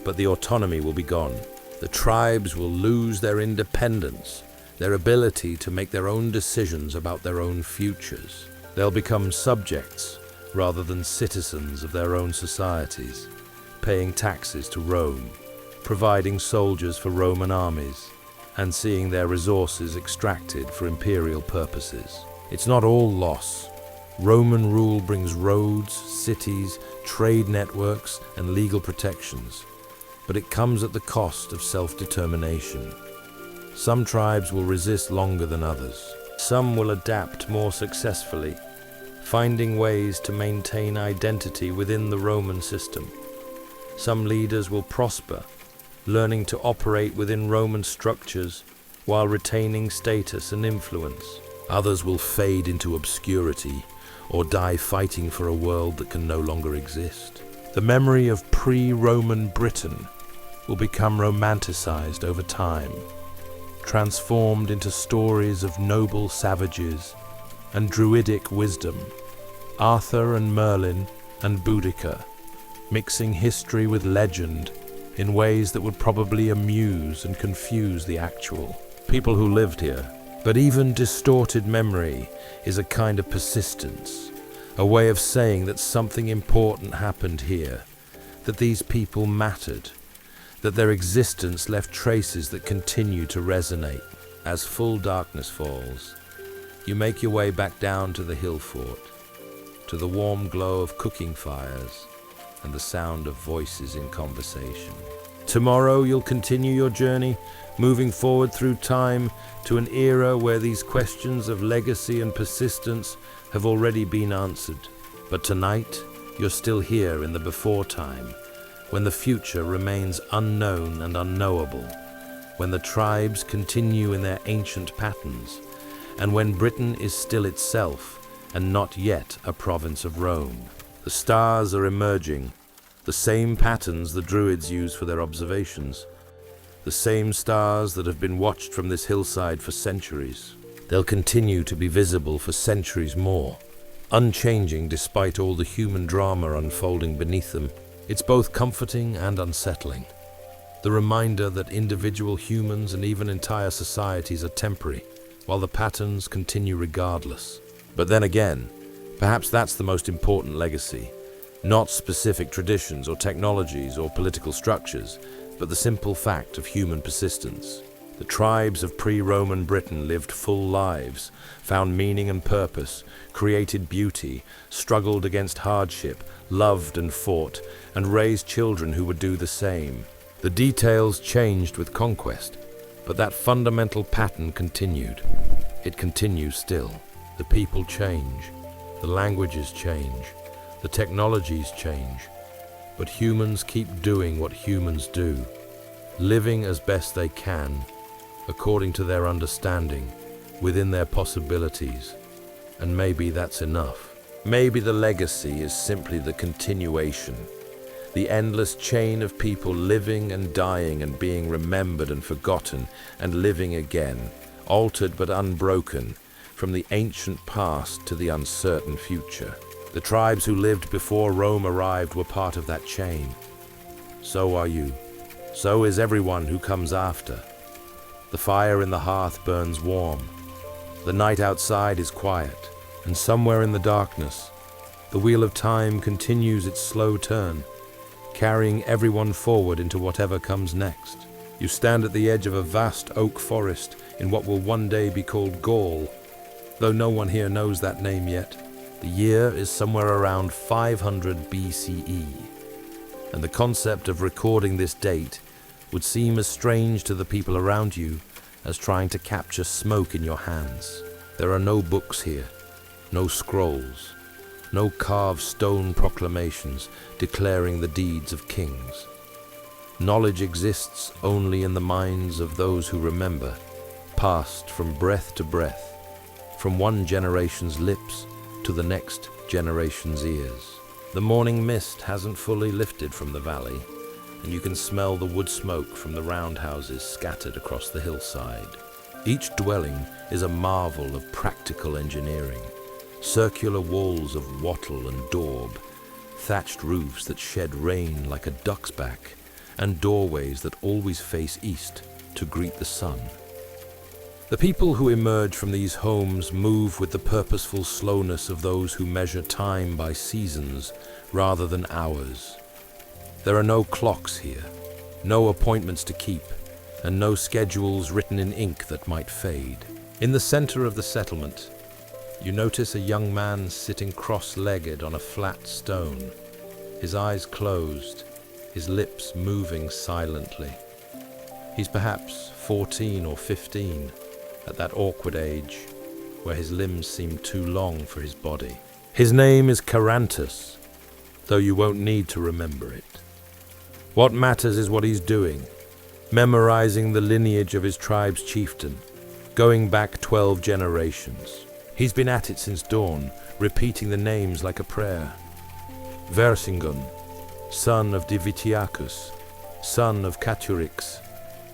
But the autonomy will be gone. The tribes will lose their independence, their ability to make their own decisions about their own futures. They'll become subjects rather than citizens of their own societies, paying taxes to Rome, providing soldiers for Roman armies, and seeing their resources extracted for imperial purposes. It's not all loss. Roman rule brings roads, cities, trade networks, and legal protections, but it comes at the cost of self-determination. Some tribes will resist longer than others. Some will adapt more successfully, finding ways to maintain identity within the Roman system. Some leaders will prosper, learning to operate within Roman structures while retaining status and influence. Others will fade into obscurity or die fighting for a world that can no longer exist. The memory of pre-Roman Britain will become romanticized over time, transformed into stories of noble savages and druidic wisdom, Arthur and Merlin and Boudica, mixing history with legend in ways that would probably amuse and confuse the actual people who lived here. But even distorted memory is a kind of persistence, a way of saying that something important happened here, that these people mattered, that their existence left traces that continue to resonate. As full darkness falls, you make your way back down to the hill fort, to the warm glow of cooking fires and the sound of voices in conversation. Tomorrow you'll continue your journey, moving forward through time to an era where these questions of legacy and persistence have already been answered. But tonight, you're still here in the before time, when the future remains unknown and unknowable, when the tribes continue in their ancient patterns, and when Britain is still itself and not yet a province of Rome. The stars are emerging, the same patterns the Druids use for their observations, the same stars that have been watched from this hillside for centuries. They'll continue to be visible for centuries more, unchanging despite all the human drama unfolding beneath them. It's both comforting and unsettling. The reminder that individual humans and even entire societies are temporary, while the patterns continue regardless. But then again, perhaps that's the most important legacy. Not specific traditions or technologies or political structures, but the simple fact of human persistence. The tribes of pre-Roman Britain lived full lives, found meaning and purpose, created beauty, struggled against hardship, loved and fought, and raised children who would do the same. The details changed with conquest, but that fundamental pattern continued. It continues still. The people change, the languages change, the technologies change, but humans keep doing what humans do, living as best they can, according to their understanding, within their possibilities. And maybe that's enough. Maybe the legacy is simply the continuation, the endless chain of people living and dying and being remembered and forgotten and living again, altered but unbroken, from the ancient past to the uncertain future. The tribes who lived before Rome arrived were part of that chain. So are you. So is everyone who comes after. The fire in the hearth burns warm. The night outside is quiet, and somewhere in the darkness, the wheel of time continues its slow turn, carrying everyone forward into whatever comes next. You stand at the edge of a vast oak forest in what will one day be called Gaul, though no one here knows that name yet. The year is somewhere around 500 BCE, and the concept of recording this date would seem as strange to the people around you as trying to capture smoke in your hands. There are no books here, no scrolls, no carved stone proclamations declaring the deeds of kings. Knowledge exists only in the minds of those who remember, passed from breath to breath, from one generation's lips to the next generation's ears. The morning mist hasn't fully lifted from the valley, and you can smell the wood smoke from the roundhouses scattered across the hillside. Each dwelling is a marvel of practical engineering. Circular walls of wattle and daub, thatched roofs that shed rain like a duck's back, and doorways that always face east to greet the sun. The people who emerge from these homes move with the purposeful slowness of those who measure time by seasons rather than hours. There are no clocks here, no appointments to keep, and no schedules written in ink that might fade. In the center of the settlement, you notice a young man sitting cross-legged on a flat stone, his eyes closed, his lips moving silently. He's perhaps 14 or 15, at that awkward age where his limbs seem too long for his body. His name is Carantus, though you won't need to remember it. What matters is what he's doing, memorizing the lineage of his tribe's chieftain, going back 12 generations. He's been at it since dawn, repeating the names like a prayer. Vercingetorix, son of Divitiacus, son of Caturix,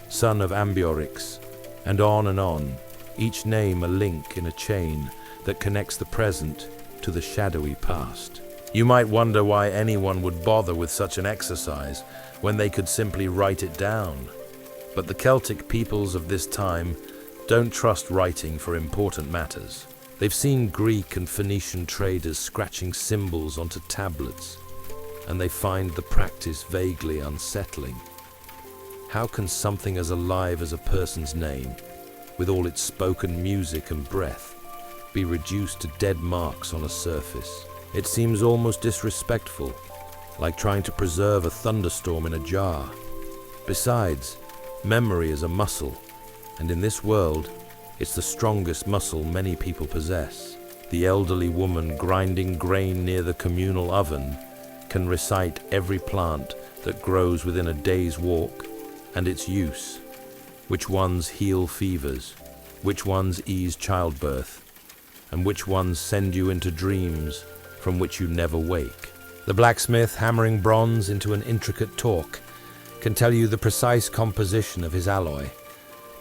son of Ambiorix, and on, each name a link in a chain that connects the present to the shadowy past. You might wonder why anyone would bother with such an exercise when they could simply write it down. But the Celtic peoples of this time don't trust writing for important matters. They've seen Greek and Phoenician traders scratching symbols onto tablets, and they find the practice vaguely unsettling. How can something as alive as a person's name, with all its spoken music and breath, be reduced to dead marks on a surface? It seems almost disrespectful, like trying to preserve a thunderstorm in a jar. Besides, memory is a muscle, and in this world, it's the strongest muscle many people possess. The elderly woman grinding grain near the communal oven can recite every plant that grows within a day's walk and its use, which ones heal fevers, which ones ease childbirth, and which ones send you into dreams from which you never wake. The blacksmith hammering bronze into an intricate torque can tell you the precise composition of his alloy,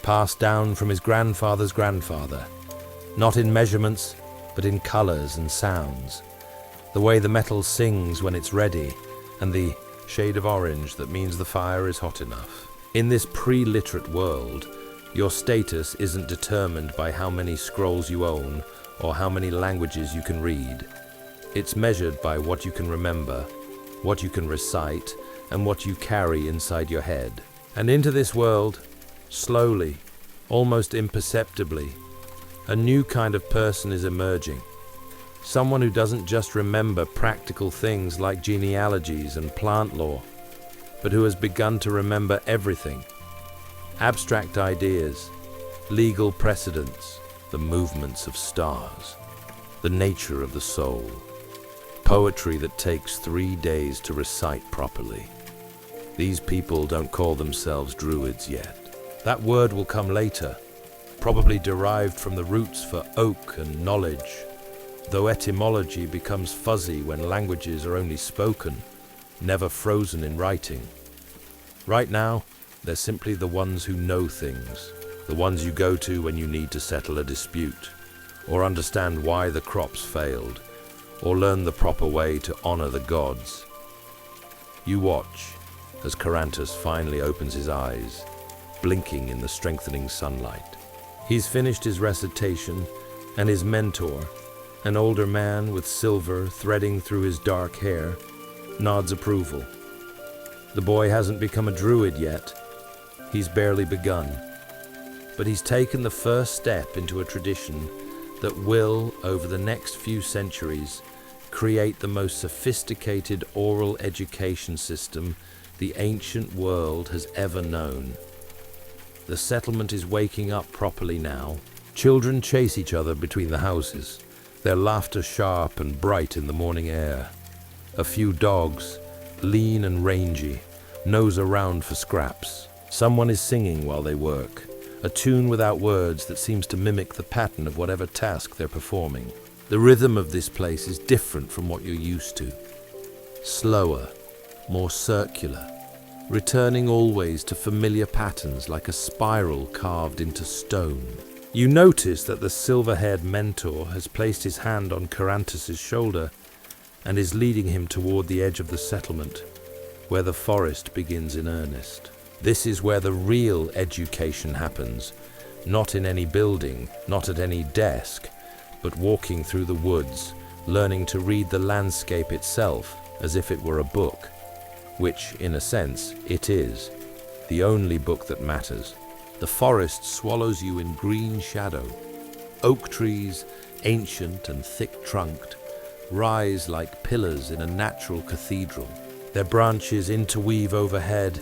passed down from his grandfather's grandfather, not in measurements, but in colors and sounds, the way the metal sings when it's ready, and the shade of orange that means the fire is hot enough. In this pre-literate world, your status isn't determined by how many scrolls you own or how many languages you can read. It's measured by what you can remember, what you can recite, and what you carry inside your head. And into this world, slowly, almost imperceptibly, a new kind of person is emerging. Someone who doesn't just remember practical things like genealogies and plant lore, but who has begun to remember everything. Abstract ideas, legal precedents, the movements of stars, the nature of the soul, poetry that takes 3 days to recite properly. These people don't call themselves druids yet. That word will come later, probably derived from the roots for oak and knowledge, though etymology becomes fuzzy when languages are only spoken, never frozen in writing. Right now, they're simply the ones who know things, the ones you go to when you need to settle a dispute, or understand why the crops failed, or learn the proper way to honor the gods. You watch as Carantus finally opens his eyes, blinking in the strengthening sunlight. He's finished his recitation, and his mentor, an older man with silver threading through his dark hair, nods approval. The boy hasn't become a druid yet. He's barely begun. But he's taken the first step into a tradition that will, over the next few centuries, create the most sophisticated oral education system the ancient world has ever known. The settlement is waking up properly now. Children chase each other between the houses, their laughter sharp and bright in the morning air. A few dogs, lean and rangy, nose around for scraps. Someone is singing while they work, a tune without words that seems to mimic the pattern of whatever task they're performing. The rhythm of this place is different from what you're used to. Slower, more circular, returning always to familiar patterns like a spiral carved into stone. You notice that the silver-haired mentor has placed his hand on Carantus's shoulder and is leading him toward the edge of the settlement, where the forest begins in earnest. This is where the real education happens, not in any building, not at any desk, but walking through the woods, learning to read the landscape itself as if it were a book, which, in a sense, it is, the only book that matters. The forest swallows you in green shadow. Oak trees, ancient and thick-trunked, rise like pillars in a natural cathedral. Their branches interweave overhead,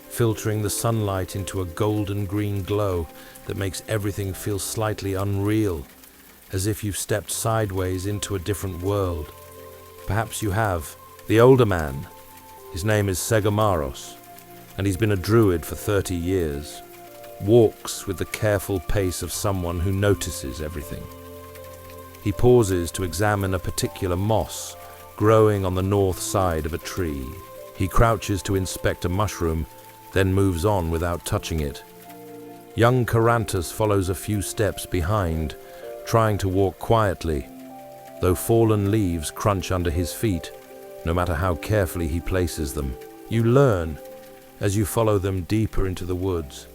filtering the sunlight into a golden-green glow that makes everything feel slightly unreal, as if you've stepped sideways into a different world. Perhaps you have. The older man, his name is Segomaros, and he's been a druid for 30 years, walks with the careful pace of someone who notices everything. He pauses to examine a particular moss growing on the north side of a tree. He crouches to inspect a mushroom, then moves on without touching it. Young Carantus follows a few steps behind, trying to walk quietly, though fallen leaves crunch under his feet, no matter how carefully he places them. You learn, as you follow them deeper into the woods,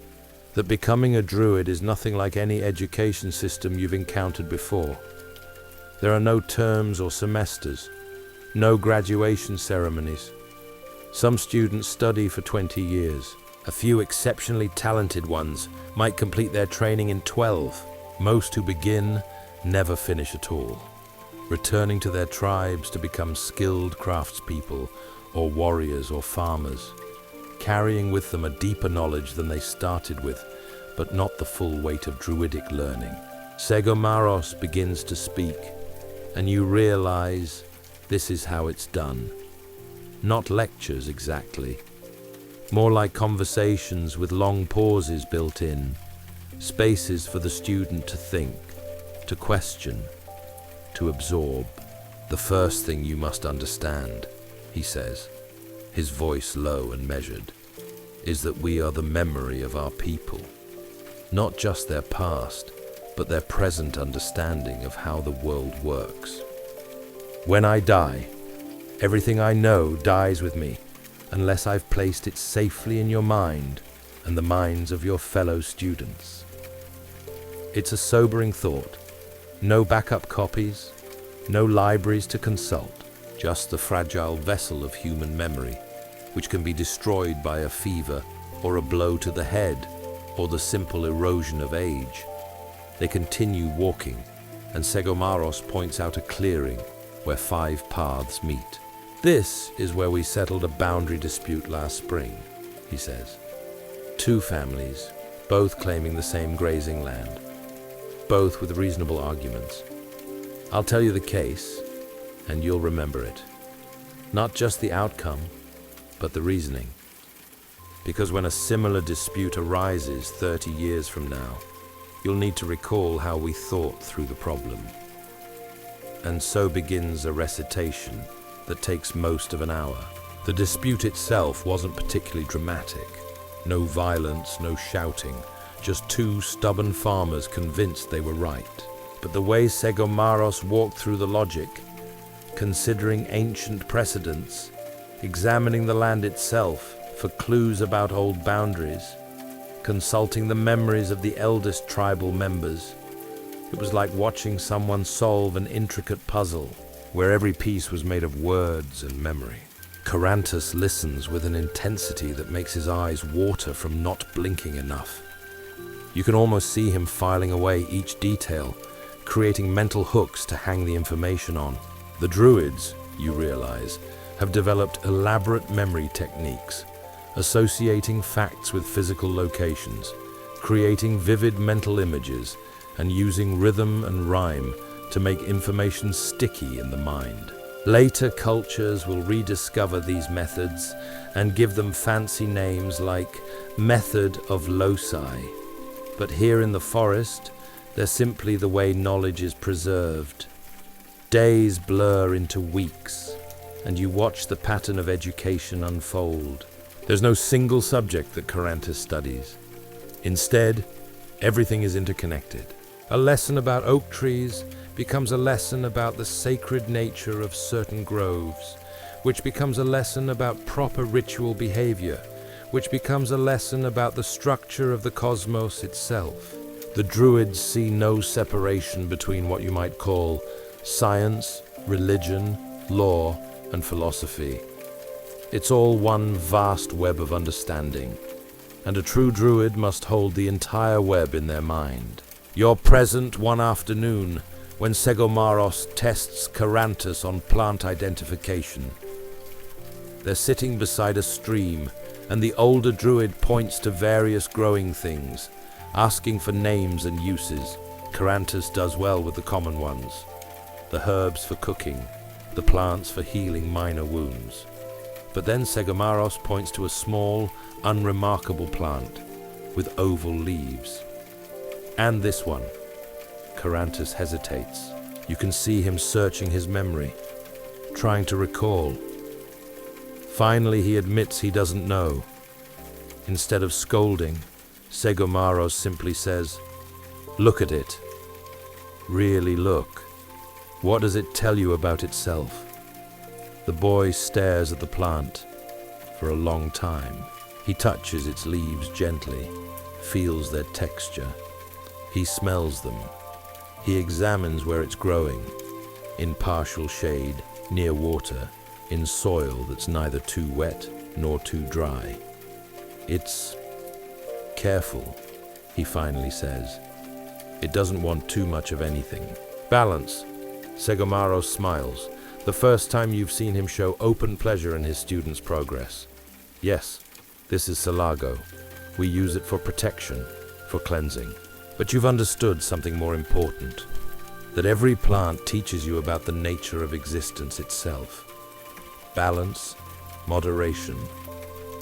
that becoming a druid is nothing like any education system you've encountered before. There are no terms or semesters, no graduation ceremonies. Some students study for 20 years. A few exceptionally talented ones might complete their training in 12. Most who begin never finish at all, returning to their tribes to become skilled craftspeople or warriors or farmers, carrying with them a deeper knowledge than they started with, but not the full weight of druidic learning. Segomaros begins to speak, and you realize this is how it's done. Not lectures exactly, more like conversations with long pauses built in, spaces for the student to think, to question, to absorb. The first thing you must understand, he says, his voice low and measured, is that we are the memory of our people. Not just their past, but their present understanding of how the world works. When I die, everything I know dies with me, unless I've placed it safely in your mind and the minds of your fellow students. It's a sobering thought. No backup copies, no libraries to consult, just the fragile vessel of human memory, which can be destroyed by a fever or a blow to the head or the simple erosion of age. They continue walking, and Segomaros points out a clearing where 5 paths meet. This is where we settled a boundary dispute last spring, he says. 2 families, both claiming the same grazing land, both with reasonable arguments. I'll tell you the case, and you'll remember it. Not just the outcome, but the reasoning. Because when a similar dispute arises 30 years from now, you'll need to recall how we thought through the problem. And so begins a recitation that takes most of an hour. The dispute itself wasn't particularly dramatic. No violence, no shouting, just 2 stubborn farmers convinced they were right. But the way Segomaros walked through the logic, considering ancient precedents, examining the land itself for clues about old boundaries, consulting the memories of the eldest tribal members, it was like watching someone solve an intricate puzzle where every piece was made of words and memory. Carantus listens with an intensity that makes his eyes water from not blinking enough. You can almost see him filing away each detail, creating mental hooks to hang the information on. The Druids, you realize, have developed elaborate memory techniques, associating facts with physical locations, creating vivid mental images, and using rhythm and rhyme to make information sticky in the mind. Later cultures will rediscover these methods and give them fancy names like method of loci. But here in the forest, they're simply the way knowledge is preserved. Days blur into weeks, and you watch the pattern of education unfold. There's no single subject that Carantus studies. Instead, everything is interconnected. A lesson about oak trees becomes a lesson about the sacred nature of certain groves, which becomes a lesson about proper ritual behavior, which becomes a lesson about the structure of the cosmos itself. The Druids see no separation between what you might call science, religion, law, and philosophy. It's all one vast web of understanding, and a true Druid must hold the entire web in their mind. You're present one afternoon when Segomaros tests Carantus on plant identification. They're sitting beside a stream, and the older Druid points to various growing things, asking for names and uses. Carantus does well with the common ones, the herbs for cooking, the plants for healing minor wounds. But then Segomaros points to a small, unremarkable plant with oval leaves. And this one. Carantus hesitates. You can see him searching his memory, trying to recall. Finally, he admits he doesn't know. Instead of scolding, Segomaros simply says, "Look at it. Really look. What does it tell you about itself?" The boy stares at the plant for a long time. He touches its leaves gently, feels their texture. He smells them. He examines where it's growing, in partial shade, near water, in soil that's neither too wet nor too dry. It's careful, he finally says. It doesn't want too much of anything. Balance. Segomaros smiles, the first time you've seen him show open pleasure in his students' progress. Yes, this is Salago. We use it for protection, for cleansing. But you've understood something more important, that every plant teaches you about the nature of existence itself. Balance, moderation,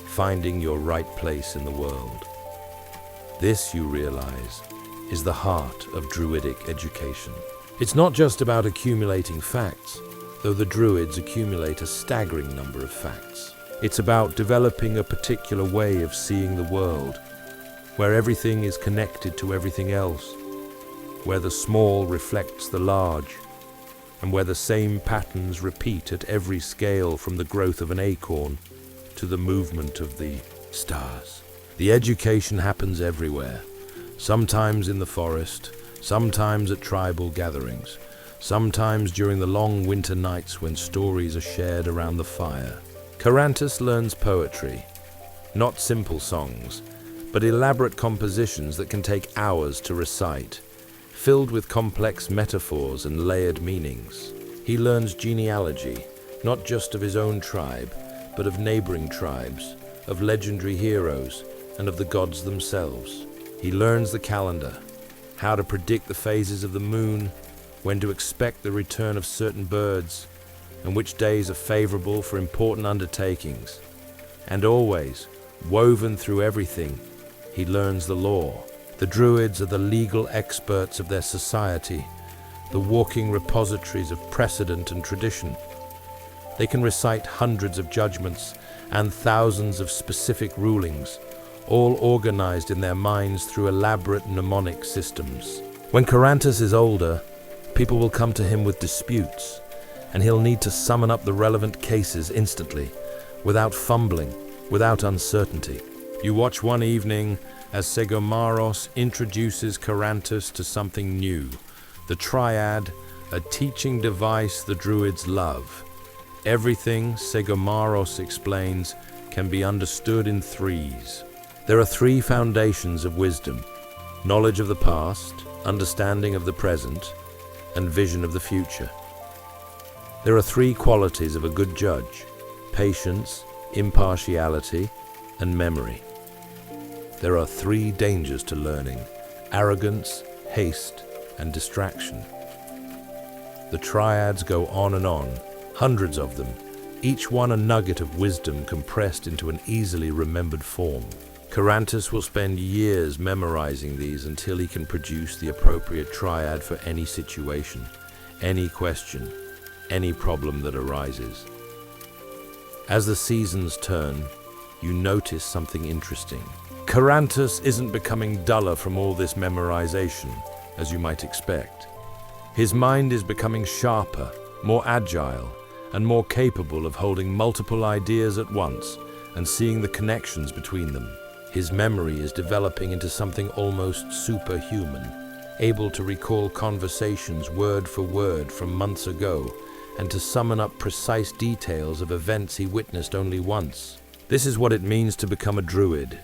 finding your right place in the world. This, you realize, is the heart of Druidic education. It's not just about accumulating facts, though the Druids accumulate a staggering number of facts. It's about developing a particular way of seeing the world, where everything is connected to everything else, where the small reflects the large, and where the same patterns repeat at every scale from the growth of an acorn to the movement of the stars. The education happens everywhere, sometimes in the forest, sometimes at tribal gatherings, sometimes during the long winter nights when stories are shared around the fire. Carantus learns poetry, not simple songs, but elaborate compositions that can take hours to recite, filled with complex metaphors and layered meanings. He learns genealogy, not just of his own tribe, but of neighboring tribes, of legendary heroes, and of the gods themselves. He learns the calendar, how to predict the phases of the moon, when to expect the return of certain birds, and which days are favorable for important undertakings. And always, woven through everything, he learns the law. The Druids are the legal experts of their society, the walking repositories of precedent and tradition. They can recite hundreds of judgments and thousands of specific rulings, all organized in their minds through elaborate mnemonic systems. When Carantus is older, people will come to him with disputes, and he'll need to summon up the relevant cases instantly, without fumbling, without uncertainty. You watch one evening as Segomaros introduces Carantus to something new, the Triad, a teaching device the Druids love. Everything, Segomaros explains, can be understood in threes. There are three foundations of wisdom: knowledge of the past, understanding of the present, and vision of the future. There are three qualities of a good judge: patience, impartiality, and memory. There are three dangers to learning: arrogance, haste, and distraction. The triads go on and on, hundreds of them, each one a nugget of wisdom compressed into an easily remembered form. Carantus will spend years memorizing these until he can produce the appropriate triad for any situation, any question, any problem that arises. As the seasons turn, you notice something interesting. Carantus isn't becoming duller from all this memorization, as you might expect. His mind is becoming sharper, more agile, and more capable of holding multiple ideas at once and seeing the connections between them. His memory is developing into something almost superhuman, able to recall conversations word for word from months ago and to summon up precise details of events he witnessed only once. This is what it means to become a druid,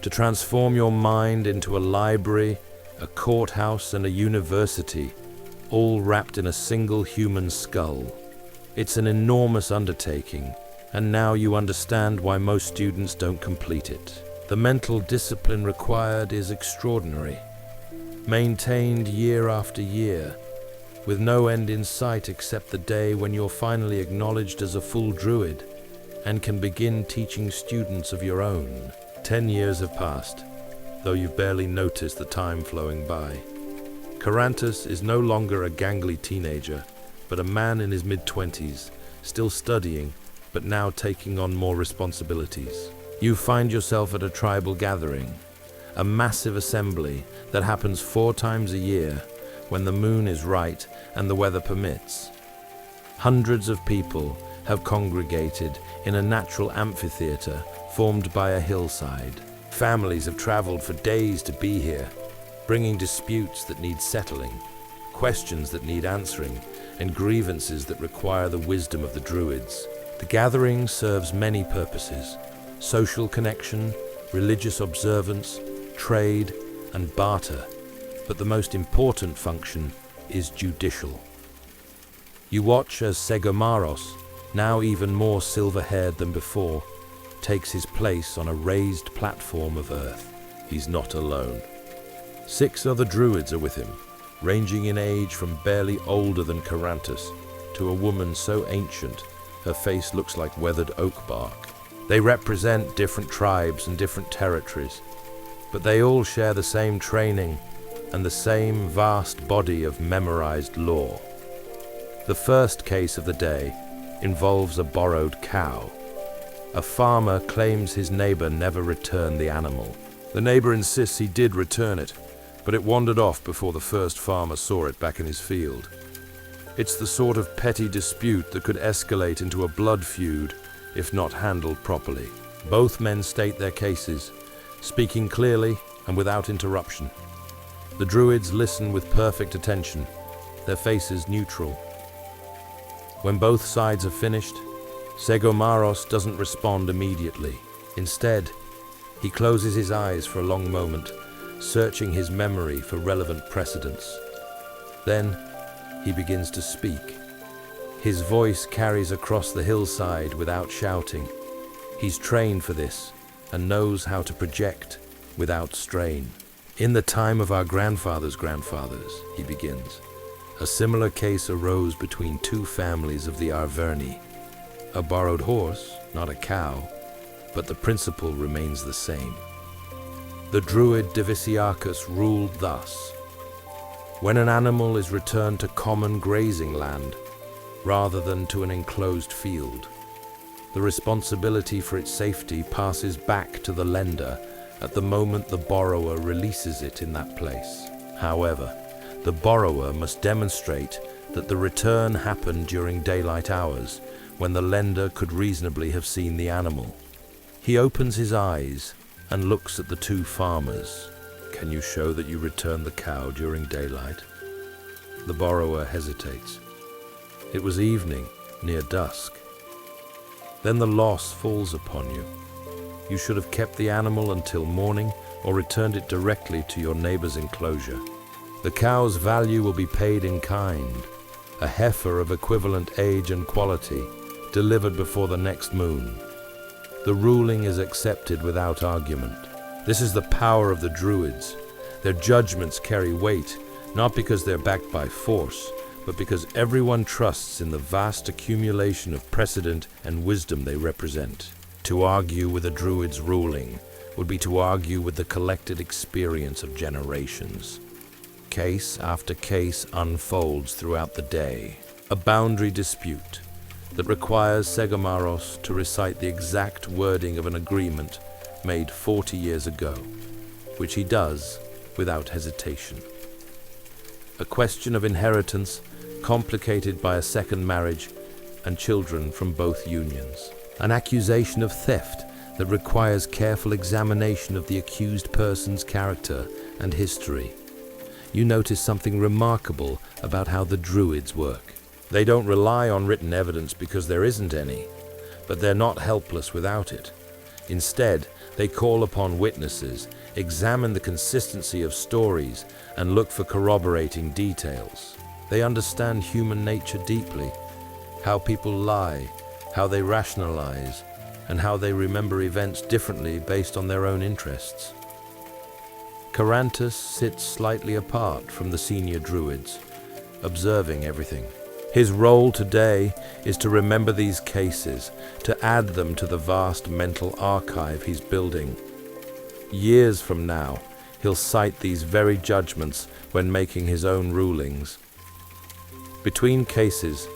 to transform your mind into a library, a courthouse, and a university, all wrapped in a single human skull. It's an enormous undertaking, and now you understand why most students don't complete it. The mental discipline required is extraordinary, maintained year after year, with no end in sight except the day when you're finally acknowledged as a full druid and can begin teaching students of your own. 10 years have passed, though you've barely noticed the time flowing by. Carantus is no longer a gangly teenager, but a man in his mid-20s, still studying, but now taking on more responsibilities. You find yourself at a tribal gathering, a massive assembly that happens 4 times a year when the moon is right and the weather permits. Hundreds of people have congregated in a natural amphitheater formed by a hillside. Families have traveled for days to be here, bringing disputes that need settling, questions that need answering, and grievances that require the wisdom of the druids. The gathering serves many purposes: social connection, religious observance, trade, and barter, but the most important function is judicial. You watch as Segomaros, now even more silver-haired than before, takes his place on a raised platform of earth. He's not alone. 6 other druids are with him, ranging in age from barely older than Carantus to a woman so ancient her face looks like weathered oak bark. They represent different tribes and different territories, but they all share the same training and the same vast body of memorized lore. The first case of the day involves a borrowed cow. A farmer claims his neighbor never returned the animal. The neighbor insists he did return it, but it wandered off before the first farmer saw it back in his field. It's the sort of petty dispute that could escalate into a blood feud if not handled properly. Both men state their cases, speaking clearly and without interruption. The druids listen with perfect attention, their faces neutral. When both sides have finished, Segomaros doesn't respond immediately. Instead, he closes his eyes for a long moment, searching his memory for relevant precedents. Then, he begins to speak. His voice carries across the hillside without shouting. He's trained for this and knows how to project without strain. In the time of our grandfathers' grandfathers, he begins, a similar case arose between two families of the Arverni. A borrowed horse, not a cow, but the principle remains the same. The druid Divisiacus ruled thus: when an animal is returned to common grazing land, rather than to an enclosed field, the responsibility for its safety passes back to the lender at the moment the borrower releases it in that place. However, the borrower must demonstrate that the return happened during daylight hours, when the lender could reasonably have seen the animal. He opens his eyes and looks at the two farmers. Can you show that you returned the cow during daylight? The borrower hesitates. It was evening, near dusk. Then the loss falls upon you. You should have kept the animal until morning or returned it directly to your neighbor's enclosure. The cow's value will be paid in kind, a heifer of equivalent age and quality, delivered before the next moon. The ruling is accepted without argument. This is the power of the druids. Their judgments carry weight, not because they're backed by force, but because everyone trusts in the vast accumulation of precedent and wisdom they represent. To argue with a druid's ruling would be to argue with the collected experience of generations. Case after case unfolds throughout the day. A boundary dispute that requires Segomaros to recite the exact wording of an agreement made 40 years ago, which he does without hesitation. A question of inheritance complicated by a second marriage and children from both unions. An accusation of theft that requires careful examination of the accused person's character and history. You notice something remarkable about how the druids work. They don't rely on written evidence because there isn't any, but they're not helpless without it. Instead, they call upon witnesses, examine the consistency of stories, and look for corroborating details. They understand human nature deeply, how people lie, how they rationalize, and how they remember events differently based on their own interests. Carantus sits slightly apart from the senior druids, observing everything. His role today is to remember these cases, to add them to the vast mental archive he's building. Years from now, he'll cite these very judgments when making his own rulings. Between cases,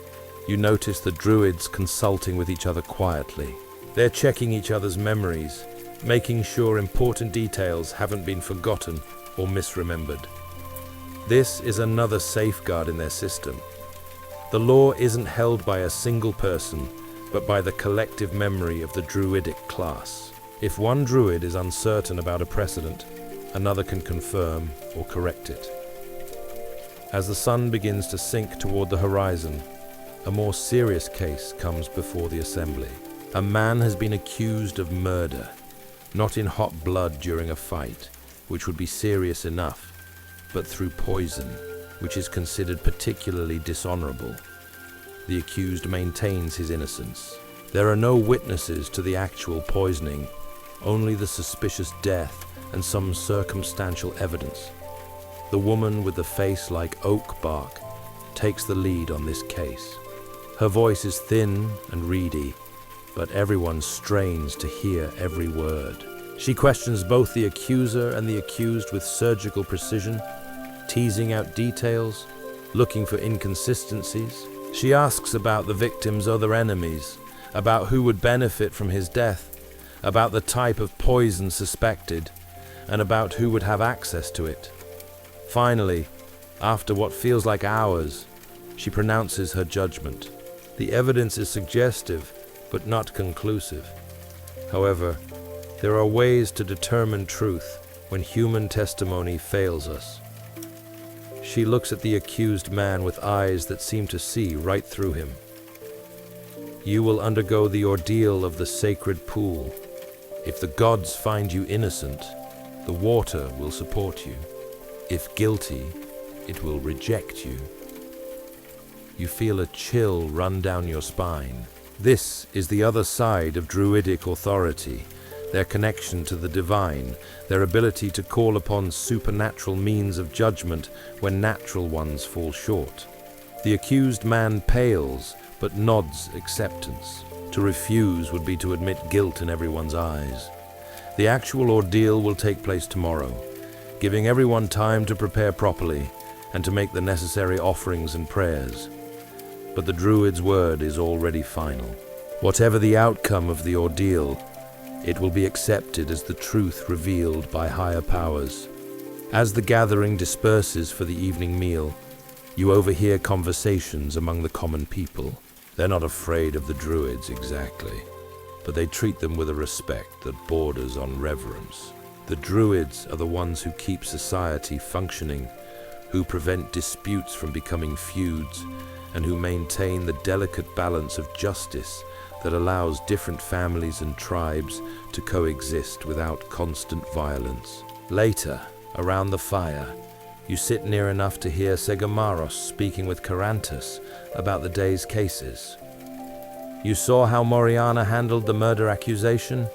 you notice the druids consulting with each other quietly. They're checking each other's memories, making sure important details haven't been forgotten or misremembered. This is another safeguard in their system. The law isn't held by a single person, but by the collective memory of the druidic class. If one druid is uncertain about a precedent, another can confirm or correct it. As the sun begins to sink toward the horizon, a more serious case comes before the assembly. A man has been accused of murder, not in hot blood during a fight, which would be serious enough, but through poison, which is considered particularly dishonorable. The accused maintains his innocence. There are no witnesses to the actual poisoning, only the suspicious death and some circumstantial evidence. The woman with the face like oak bark takes the lead on this case. Her voice is thin and reedy, but everyone strains to hear every word. She questions both the accuser and the accused with surgical precision, teasing out details, looking for inconsistencies. She asks about the victim's other enemies, about who would benefit from his death, about the type of poison suspected, and about who would have access to it. Finally, after what feels like hours, she pronounces her judgment. The evidence is suggestive, but not conclusive. However, There are ways to determine truth when human testimony fails us. She looks at the accused man with eyes that seem to see right through him. You will undergo the ordeal of the sacred pool. If the gods find you innocent, the water will support you. If guilty, it will reject you. You feel a chill run down your spine. This is the other side of Druidic authority, their connection to the divine, their ability to call upon supernatural means of judgment when natural ones fall short. The accused man pales, but nods acceptance. To refuse would be to admit guilt in everyone's eyes. The actual ordeal will take place tomorrow, giving everyone time to prepare properly and to make the necessary offerings and prayers. But the Druid's word is already final. Whatever the outcome of the ordeal, it will be accepted as the truth revealed by higher powers. As the gathering disperses for the evening meal, you overhear conversations among the common people. They're not afraid of the Druids exactly, but they treat them with a respect that borders on reverence. The Druids are the ones who keep society functioning, who prevent disputes from becoming feuds, and who maintain the delicate balance of justice that allows different families and tribes to coexist without constant violence. Later, around the fire, you sit near enough to hear Segamaros speaking with Carantus about the day's cases. "You saw how Moriana handled the murder accusation?"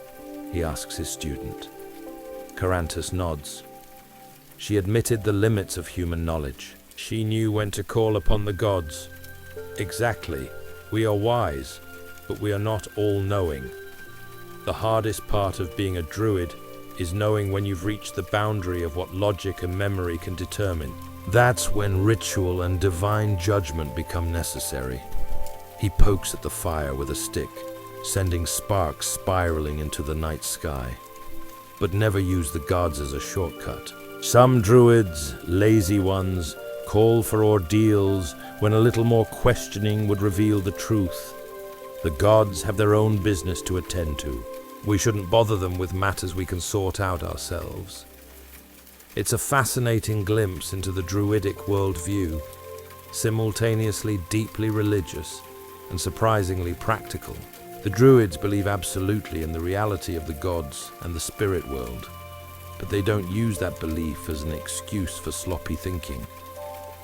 he asks his student. Carantus nods. She admitted the limits of human knowledge. She knew when to call upon the gods. Exactly. We are wise, but we are not all-knowing. The hardest part of being a druid is knowing when you've reached the boundary of what logic and memory can determine. That's when ritual and divine judgment become necessary. He pokes at the fire with a stick, sending sparks spiraling into the night sky. But never use the gods as a shortcut. Some druids, lazy ones, call for ordeals when a little more questioning would reveal the truth. The gods have their own business to attend to. We shouldn't bother them with matters we can sort out ourselves. It's a fascinating glimpse into the Druidic worldview, simultaneously deeply religious and surprisingly practical. The Druids believe absolutely in the reality of the gods and the spirit world, but they don't use that belief as an excuse for sloppy thinking.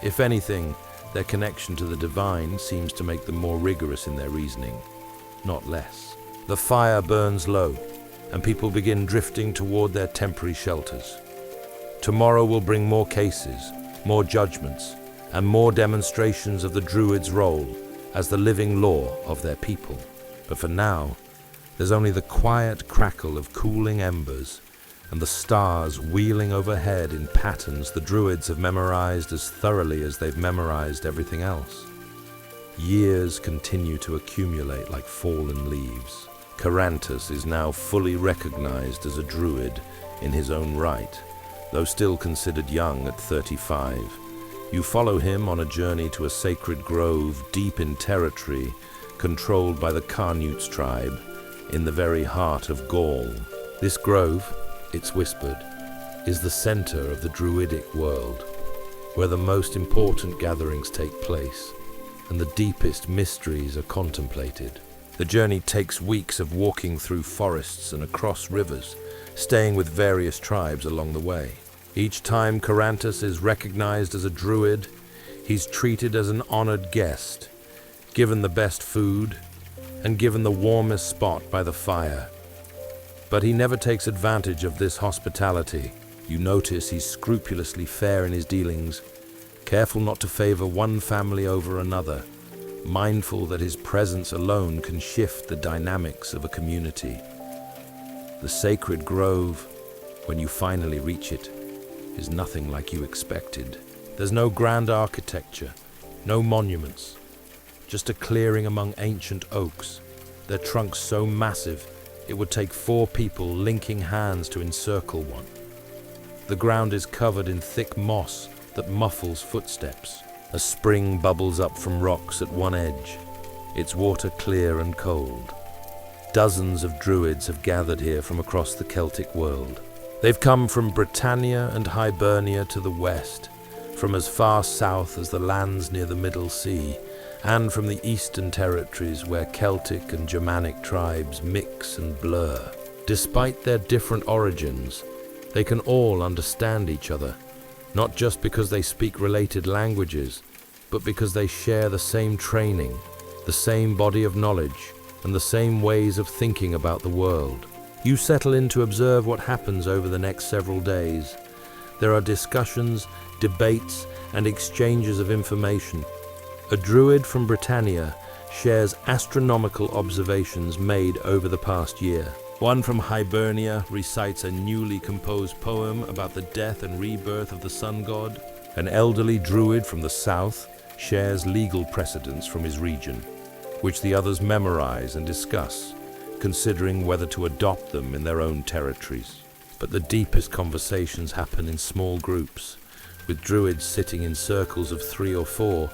If anything, their connection to the divine seems to make them more rigorous in their reasoning, not less. The fire burns low, and people begin drifting toward their temporary shelters. Tomorrow will bring more cases, more judgments, and more demonstrations of the Druids' role as the living law of their people. But for now, there's only the quiet crackle of cooling embers and the stars wheeling overhead in patterns the Druids have memorized as thoroughly as they've memorized everything else. Years continue to accumulate like fallen leaves. Carantus is now fully recognized as a druid in his own right, though still considered young at 35. You follow him on a journey to a sacred grove deep in territory controlled by the Carnutes tribe in the very heart of Gaul. This grove, it's whispered, is the center of the Druidic world, where the most important gatherings take place and the deepest mysteries are contemplated. The journey takes weeks of walking through forests and across rivers, staying with various tribes along the way. Each time Carantus is recognized as a druid, he's treated as an honored guest, given the best food, and given the warmest spot by the fire. But he never takes advantage of this hospitality. You notice he's scrupulously fair in his dealings, careful not to favor one family over another, mindful that his presence alone can shift the dynamics of a community. The sacred grove, when you finally reach it, is nothing like you expected. There's no grand architecture, no monuments, just a clearing among ancient oaks, their trunks so massive it would take 4 people linking hands to encircle one. The ground is covered in thick moss that muffles footsteps. A spring bubbles up from rocks at one edge, its water clear and cold. Dozens of druids have gathered here from across the Celtic world. They've come from Britannia and Hibernia to the west, from as far south as the lands near the Middle Sea, and from the eastern territories where Celtic and Germanic tribes mix and blur. Despite their different origins, they can all understand each other, not just because they speak related languages, but because they share the same training, the same body of knowledge, and the same ways of thinking about the world. You settle in to observe what happens over the next several days. There are discussions, debates, and exchanges of information. A druid from Britannia shares astronomical observations made over the past year. One from Hibernia recites a newly composed poem about the death and rebirth of the sun god. An elderly druid from the south shares legal precedents from his region, which the others memorize and discuss, considering whether to adopt them in their own territories. But the deepest conversations happen in small groups, with druids sitting in circles of 3 or 4,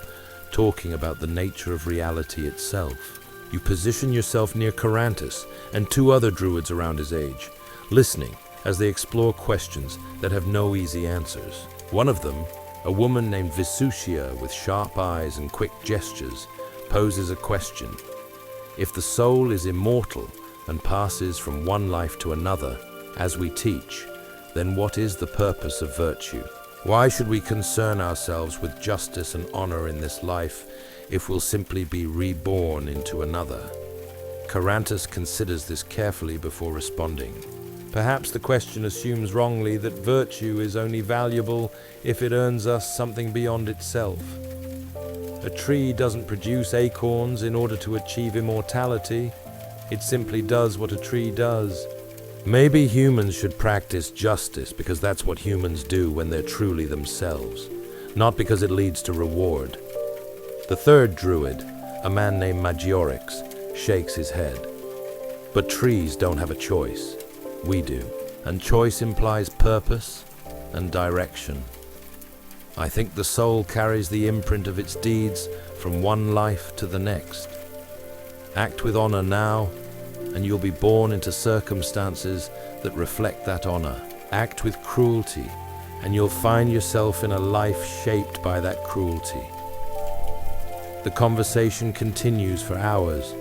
talking about the nature of reality itself. You position yourself near Carantus and 2 other druids around his age, listening as they explore questions that have no easy answers. One of them, a woman named Visucia with sharp eyes and quick gestures, poses a question. If the soul is immortal and passes from one life to another, as we teach, then what is the purpose of virtue? Why should we concern ourselves with justice and honor in this life if we'll simply be reborn into another? Carantus considers this carefully before responding. Perhaps the question assumes wrongly that virtue is only valuable if it earns us something beyond itself. A tree doesn't produce acorns in order to achieve immortality. It simply does what a tree does. Maybe humans should practice justice because that's what humans do when they're truly themselves, not because it leads to reward. The third druid, a man named Maggiorix, shakes his head. But trees don't have a choice. We do. And choice implies purpose and direction. I think the soul carries the imprint of its deeds from one life to the next. Act with honor now, and you'll be born into circumstances that reflect that honor. Act with cruelty, and you'll find yourself in a life shaped by that cruelty. The conversation continues for hours,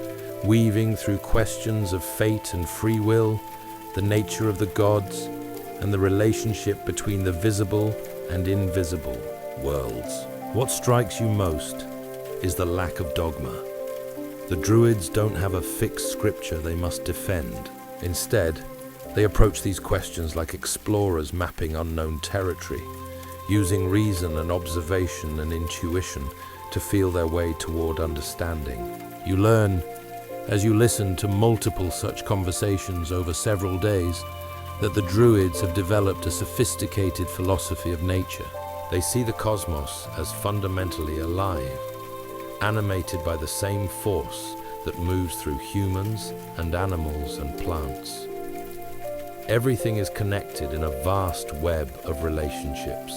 weaving through questions of fate and free will, the nature of the gods, and the relationship between the visible and invisible worlds. What strikes you most is the lack of dogma. The druids don't have a fixed scripture they must defend. Instead, they approach these questions like explorers mapping unknown territory, using reason and observation and intuition to feel their way toward understanding. You learn, as you listen to multiple such conversations over several days, that the druids have developed a sophisticated philosophy of nature. They see the cosmos as fundamentally alive, animated by the same force that moves through humans and animals and plants. Everything is connected in a vast web of relationships.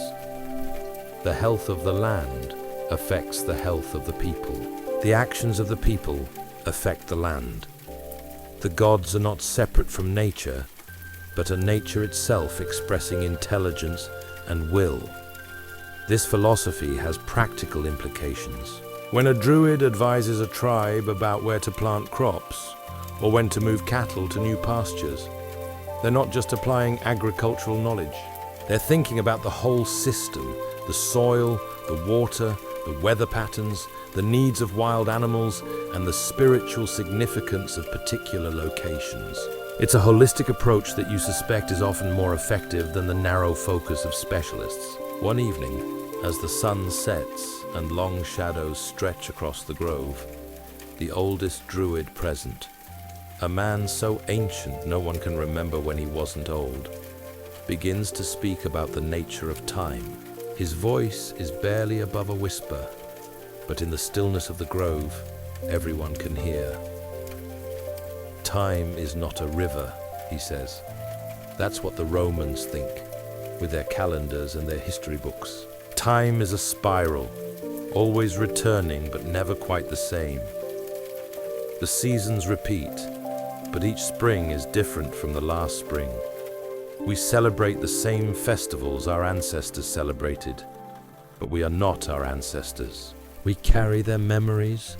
The health of the land affects the health of the people. The actions of the people affect the land. The gods are not separate from nature, but are nature itself expressing intelligence and will. This philosophy has practical implications. When a druid advises a tribe about where to plant crops, or when to move cattle to new pastures, they're not just applying agricultural knowledge. They're thinking about the whole system, the soil, the water, the weather patterns, the needs of wild animals, and the spiritual significance of particular locations. It's a holistic approach that you suspect is often more effective than the narrow focus of specialists. One evening, as the sun sets and long shadows stretch across the grove, the oldest druid present, a man so ancient no one can remember when he wasn't old, begins to speak about the nature of time. His voice is barely above a whisper, but in the stillness of the grove, everyone can hear. Time is not a river, he says. That's what the Romans think, with their calendars and their history books. Time is a spiral, always returning but never quite the same. The seasons repeat, but each spring is different from the last spring. We celebrate the same festivals our ancestors celebrated, but we are not our ancestors. We carry their memories,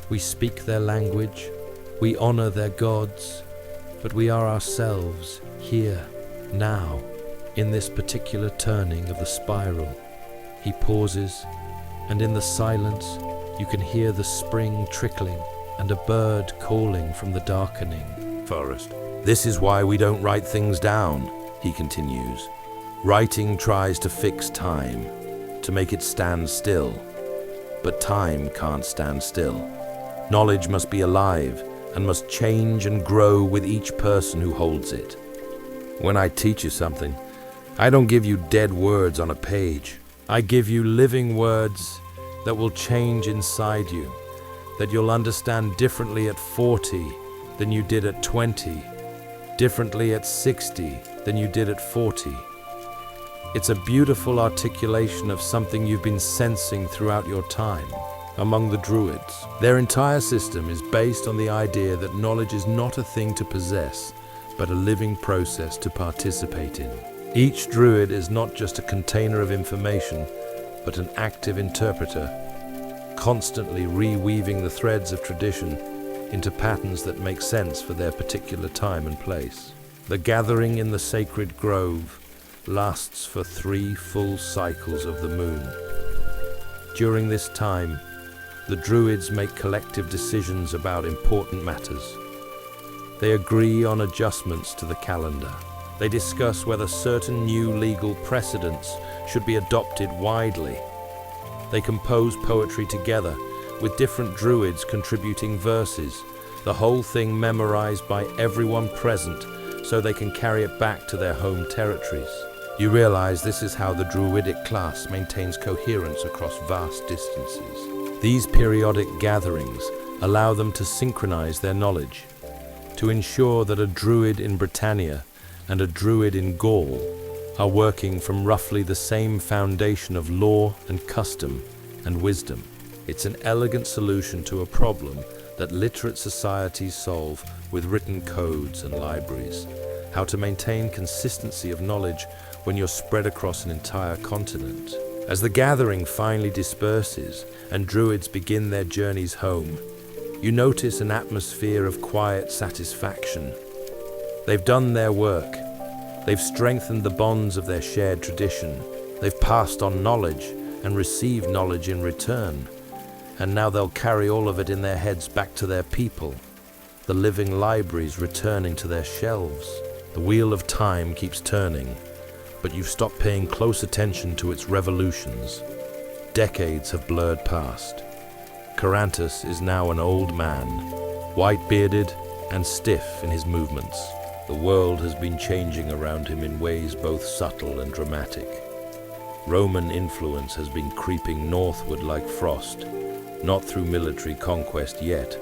we speak their language, we honor their gods, but we are ourselves here, now, in this particular turning of the spiral. He pauses, and in the silence, you can hear the spring trickling and a bird calling from the darkening forest. This is why we don't write things down, he continues. Writing tries to fix time, to make it stand still. But time can't stand still. Knowledge must be alive and must change and grow with each person who holds it. When I teach you something, I don't give you dead words on a page. I give you living words that will change inside you, that you'll understand differently at 40 than you did at 20, differently at 60 than you did at 40. It's a beautiful articulation of something you've been sensing throughout your time among the Druids. Their entire system is based on the idea that knowledge is not a thing to possess, but a living process to participate in. Each Druid is not just a container of information, but an active interpreter, constantly reweaving the threads of tradition into patterns that make sense for their particular time and place. The gathering in the sacred grove lasts for 3 full cycles of the moon. During this time, the Druids make collective decisions about important matters. They agree on adjustments to the calendar. They discuss whether certain new legal precedents should be adopted widely. They compose poetry together, with different Druids contributing verses, the whole thing memorized by everyone present so they can carry it back to their home territories. You realize this is how the Druidic class maintains coherence across vast distances. These periodic gatherings allow them to synchronize their knowledge, to ensure that a Druid in Britannia and a Druid in Gaul are working from roughly the same foundation of law and custom and wisdom. It's an elegant solution to a problem that literate societies solve with written codes and libraries: how to maintain consistency of knowledge when you're spread across an entire continent. As the gathering finally disperses and Druids begin their journeys home, you notice an atmosphere of quiet satisfaction. They've done their work. They've strengthened the bonds of their shared tradition. They've passed on knowledge and received knowledge in return. And now they'll carry all of it in their heads back to their people. The living libraries returning to their shelves. The wheel of time keeps turning, but you've stopped paying close attention to its revolutions. Decades have blurred past. Carantus is now an old man, white-bearded and stiff in his movements. The world has been changing around him in ways both subtle and dramatic. Roman influence has been creeping northward like frost, not through military conquest yet,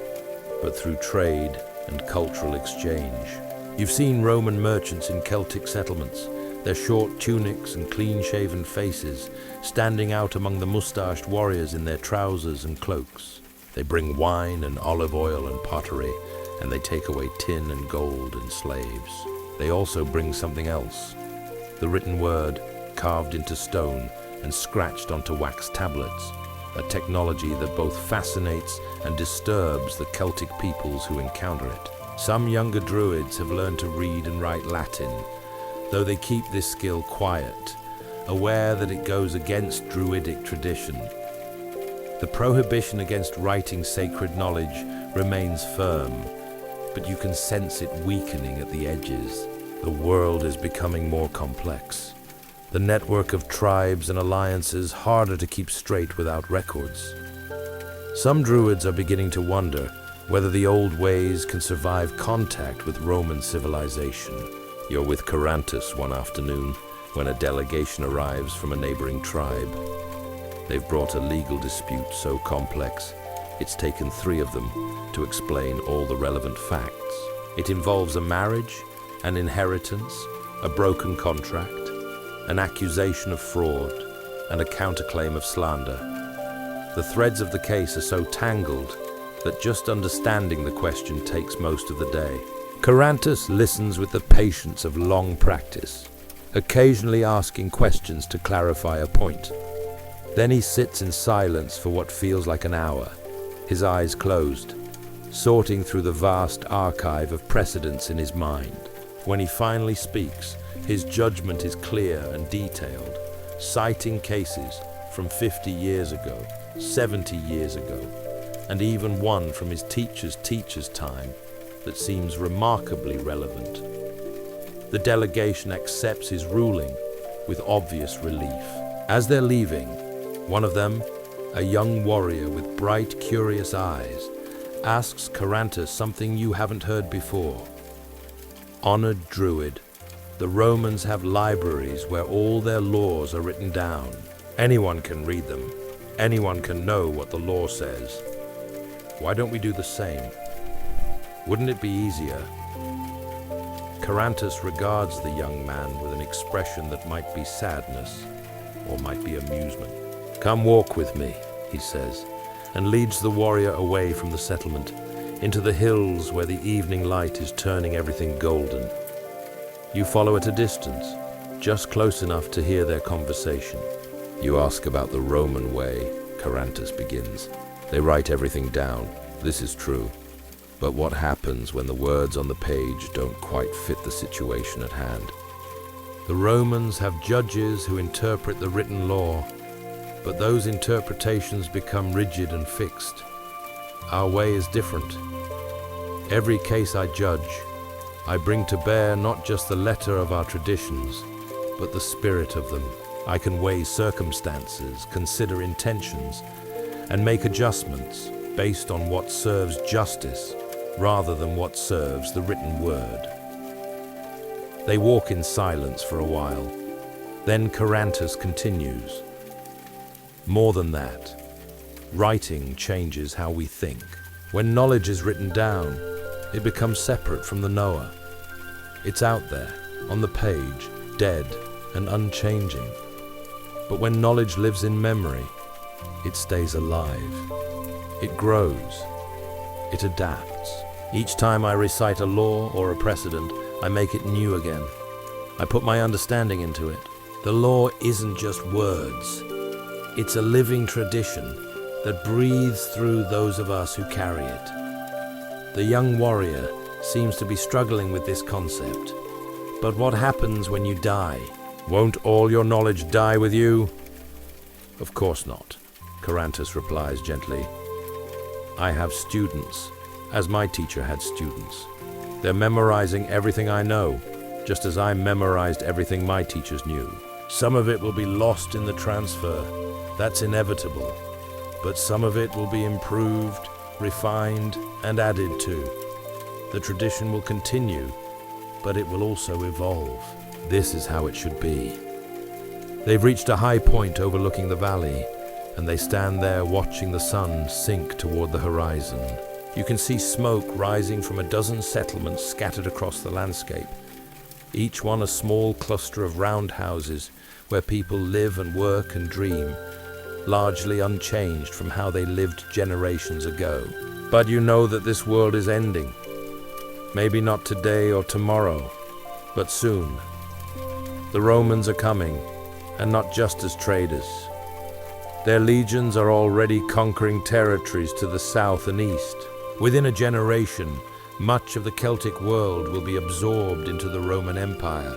but through trade and cultural exchange. You've seen Roman merchants in Celtic settlements, their short tunics and clean-shaven faces standing out among the mustached warriors in their trousers and cloaks. They bring wine and olive oil and pottery, and they take away tin and gold and slaves. They also bring something else: the written word, carved into stone and scratched onto wax tablets, a technology that both fascinates and disturbs the Celtic peoples who encounter it. Some younger Druids have learned to read and write Latin, though they keep this skill quiet, aware that it goes against Druidic tradition. The prohibition against writing sacred knowledge remains firm, but you can sense it weakening at the edges. The world is becoming more complex. The network of tribes and alliances harder to keep straight without records. Some Druids are beginning to wonder whether the old ways can survive contact with Roman civilization. You're with Carantus one afternoon when a delegation arrives from a neighboring tribe. They've brought a legal dispute so complex, it's taken 3 of them to explain all the relevant facts. It involves a marriage, an inheritance, a broken contract, an accusation of fraud, and a counterclaim of slander. The threads of the case are so tangled that just understanding the question takes most of the day. Carantus listens with the patience of long practice, occasionally asking questions to clarify a point. Then he sits in silence for what feels like an hour, his eyes closed, sorting through the vast archive of precedents in his mind. When he finally speaks, his judgment is clear and detailed, citing cases from 50 years ago, 70 years ago, and even one from his teacher's time that seems remarkably relevant. The delegation accepts his ruling with obvious relief. As they're leaving, one of them, a young warrior with bright, curious eyes, asks Carantus something you haven't heard before. Honored Druid, the Romans have libraries where all their laws are written down. Anyone can read them. Anyone can know what the law says. Why don't we do the same? Wouldn't it be easier? Carantus regards the young man with an expression that might be sadness or might be amusement. "Come walk with me," he says, and leads the warrior away from the settlement, into the hills where the evening light is turning everything golden. You follow at a distance, just close enough to hear their conversation. "You ask about the Roman way," Carantus begins. "They write everything down. This is true. But what happens when the words on the page don't quite fit the situation at hand? The Romans have judges who interpret the written law, but those interpretations become rigid and fixed. Our way is different. Every case I judge, I bring to bear not just the letter of our traditions, but the spirit of them. I can weigh circumstances, consider intentions, and make adjustments based on what serves justice rather than what serves the written word." They walk in silence for a while. Then Carantus continues. "More than that, writing changes how we think. When knowledge is written down, it becomes separate from the knower. It's out there, on the page, dead and unchanging. But when knowledge lives in memory, it stays alive. It grows. It adapts. Each time I recite a law or a precedent, I make it new again. I put my understanding into it. The law isn't just words. It's a living tradition that breathes through those of us who carry it." The young warrior seems to be struggling with this concept. "But what happens when you die? Won't all your knowledge die with you?" "Of course not," Carantus replies gently. "I have students, as my teacher had students. They're memorizing everything I know, just as I memorized everything my teachers knew. Some of it will be lost in the transfer. That's inevitable. But some of it will be improved, refined, and added to. The tradition will continue, but it will also evolve. This is how it should be." They've reached a high point overlooking the valley, and they stand there watching the sun sink toward the horizon. You can see smoke rising from a dozen settlements scattered across the landscape, each one a small cluster of round houses where people live and work and dream, largely unchanged from how they lived generations ago. But you know that this world is ending. Maybe not today or tomorrow, but soon. The Romans are coming, and not just as traders. Their legions are already conquering territories to the south and east. Within a generation, much of the Celtic world will be absorbed into the Roman Empire.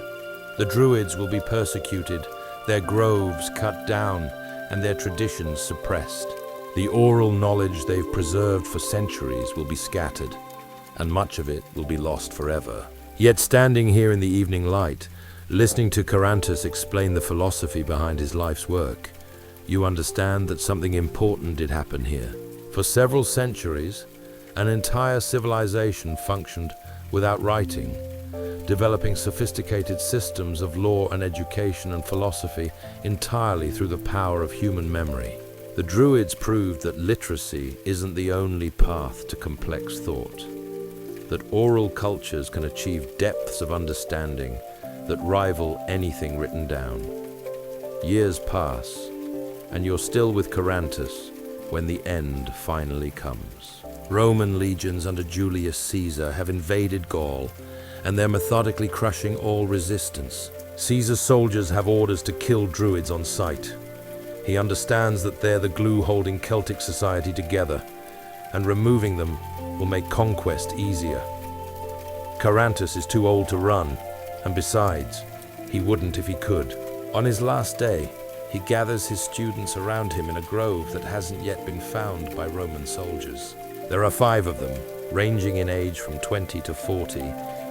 The Druids will be persecuted, their groves cut down, and their traditions suppressed. The oral knowledge they've preserved for centuries will be scattered, and much of it will be lost forever. Yet standing here in the evening light, listening to Carantus explain the philosophy behind his life's work, you understand that something important did happen here. For several centuries, an entire civilization functioned without writing, developing sophisticated systems of law and education and philosophy entirely through the power of human memory. The Druids proved that literacy isn't the only path to complex thought, that oral cultures can achieve depths of understanding that rival anything written down. Years pass, and you're still with Carantus when the end finally comes. Roman legions under Julius Caesar have invaded Gaul, and they're methodically crushing all resistance. Caesar's soldiers have orders to kill Druids on sight. He understands that they're the glue holding Celtic society together, and removing them will make conquest easier. Carantus is too old to run, and besides, he wouldn't if he could. On his last day, he gathers his students around him in a grove that hasn't yet been found by Roman soldiers. There are 5 of them, ranging in age from 20 to 40,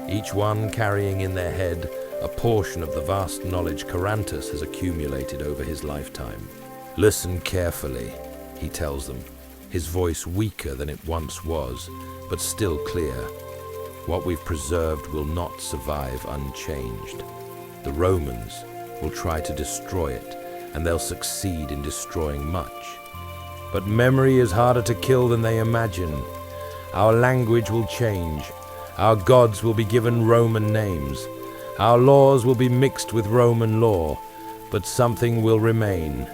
each one carrying in their head a portion of the vast knowledge Carantus has accumulated over his lifetime. "Listen carefully," he tells them, his voice weaker than it once was, but still clear. "What we've preserved will not survive unchanged. The Romans will try to destroy it, and they'll succeed in destroying much. But memory is harder to kill than they imagine. Our language will change. Our gods will be given Roman names. Our laws will be mixed with Roman law, but something will remain."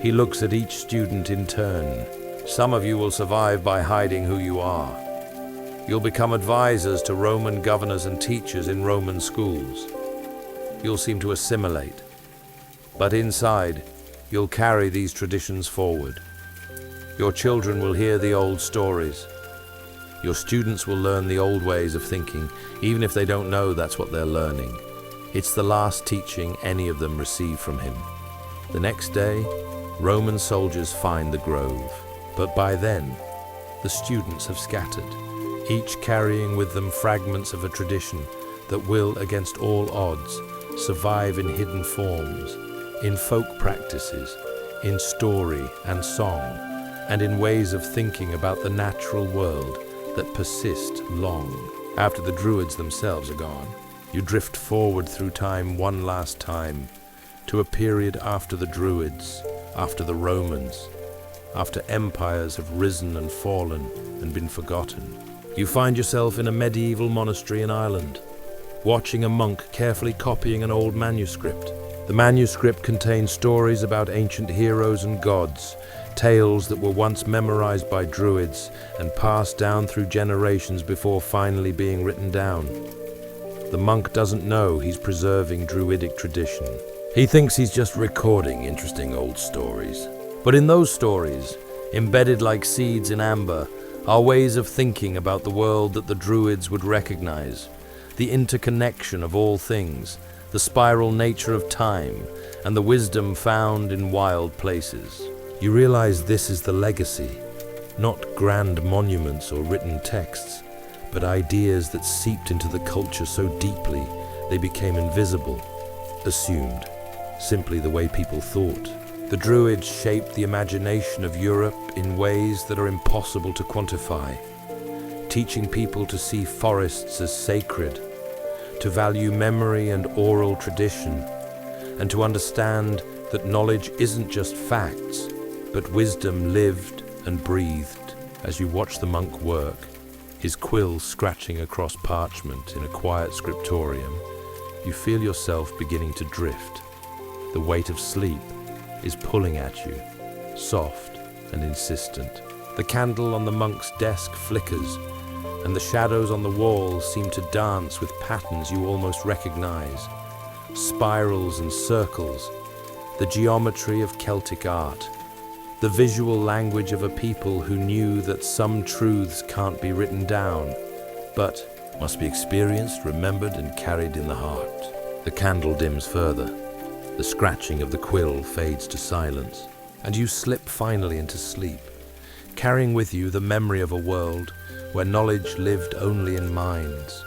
He looks at each student in turn. "Some of you will survive by hiding who you are. You'll become advisors to Roman governors and teachers in Roman schools. You'll seem to assimilate. But inside, you'll carry these traditions forward. Your children will hear the old stories. Your students will learn the old ways of thinking, even if they don't know that's what they're learning. It's the last teaching any of them receive from him." The next day, Roman soldiers find the grove. But by then, the students have scattered, each carrying with them fragments of a tradition that will, against all odds, survive in hidden forms, in folk practices, in story and song, and in ways of thinking about the natural world that persist long. After the Druids themselves are gone, you drift forward through time one last time, to a period after the Druids, after the Romans, after empires have risen and fallen and been forgotten. You find yourself in a medieval monastery in Ireland, watching a monk carefully copying an old manuscript. The manuscript contains stories about ancient heroes and gods, tales that were once memorized by Druids and passed down through generations before finally being written down. The monk doesn't know he's preserving Druidic tradition. He thinks he's just recording interesting old stories. But in those stories, embedded like seeds in amber, are ways of thinking about the world that the Druids would recognize, the interconnection of all things, the spiral nature of time, and the wisdom found in wild places. You realize this is the legacy, not grand monuments or written texts, but ideas that seeped into the culture so deeply they became invisible, assumed, simply the way people thought. The Druids shaped the imagination of Europe in ways that are impossible to quantify, teaching people to see forests as sacred, to value memory and oral tradition, and to understand that knowledge isn't just facts, but wisdom lived and breathed. As you watch the monk work, his quill scratching across parchment in a quiet scriptorium, you feel yourself beginning to drift. The weight of sleep is pulling at you, soft and insistent. The candle on the monk's desk flickers, and the shadows on the walls seem to dance with patterns you almost recognize. Spirals and circles, the geometry of Celtic art, the visual language of a people who knew that some truths can't be written down, but must be experienced, remembered, and carried in the heart. The candle dims further. The scratching of the quill fades to silence, and you slip finally into sleep, carrying with you the memory of a world where knowledge lived only in minds,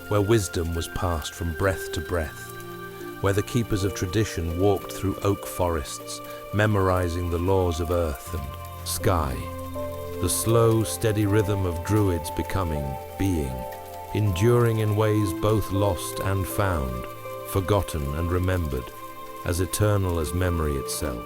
where wisdom was passed from breath to breath, where the keepers of tradition walked through oak forests, memorizing the laws of earth and sky. The slow, steady rhythm of Druids becoming, being, enduring in ways both lost and found, forgotten and remembered, as eternal as memory itself.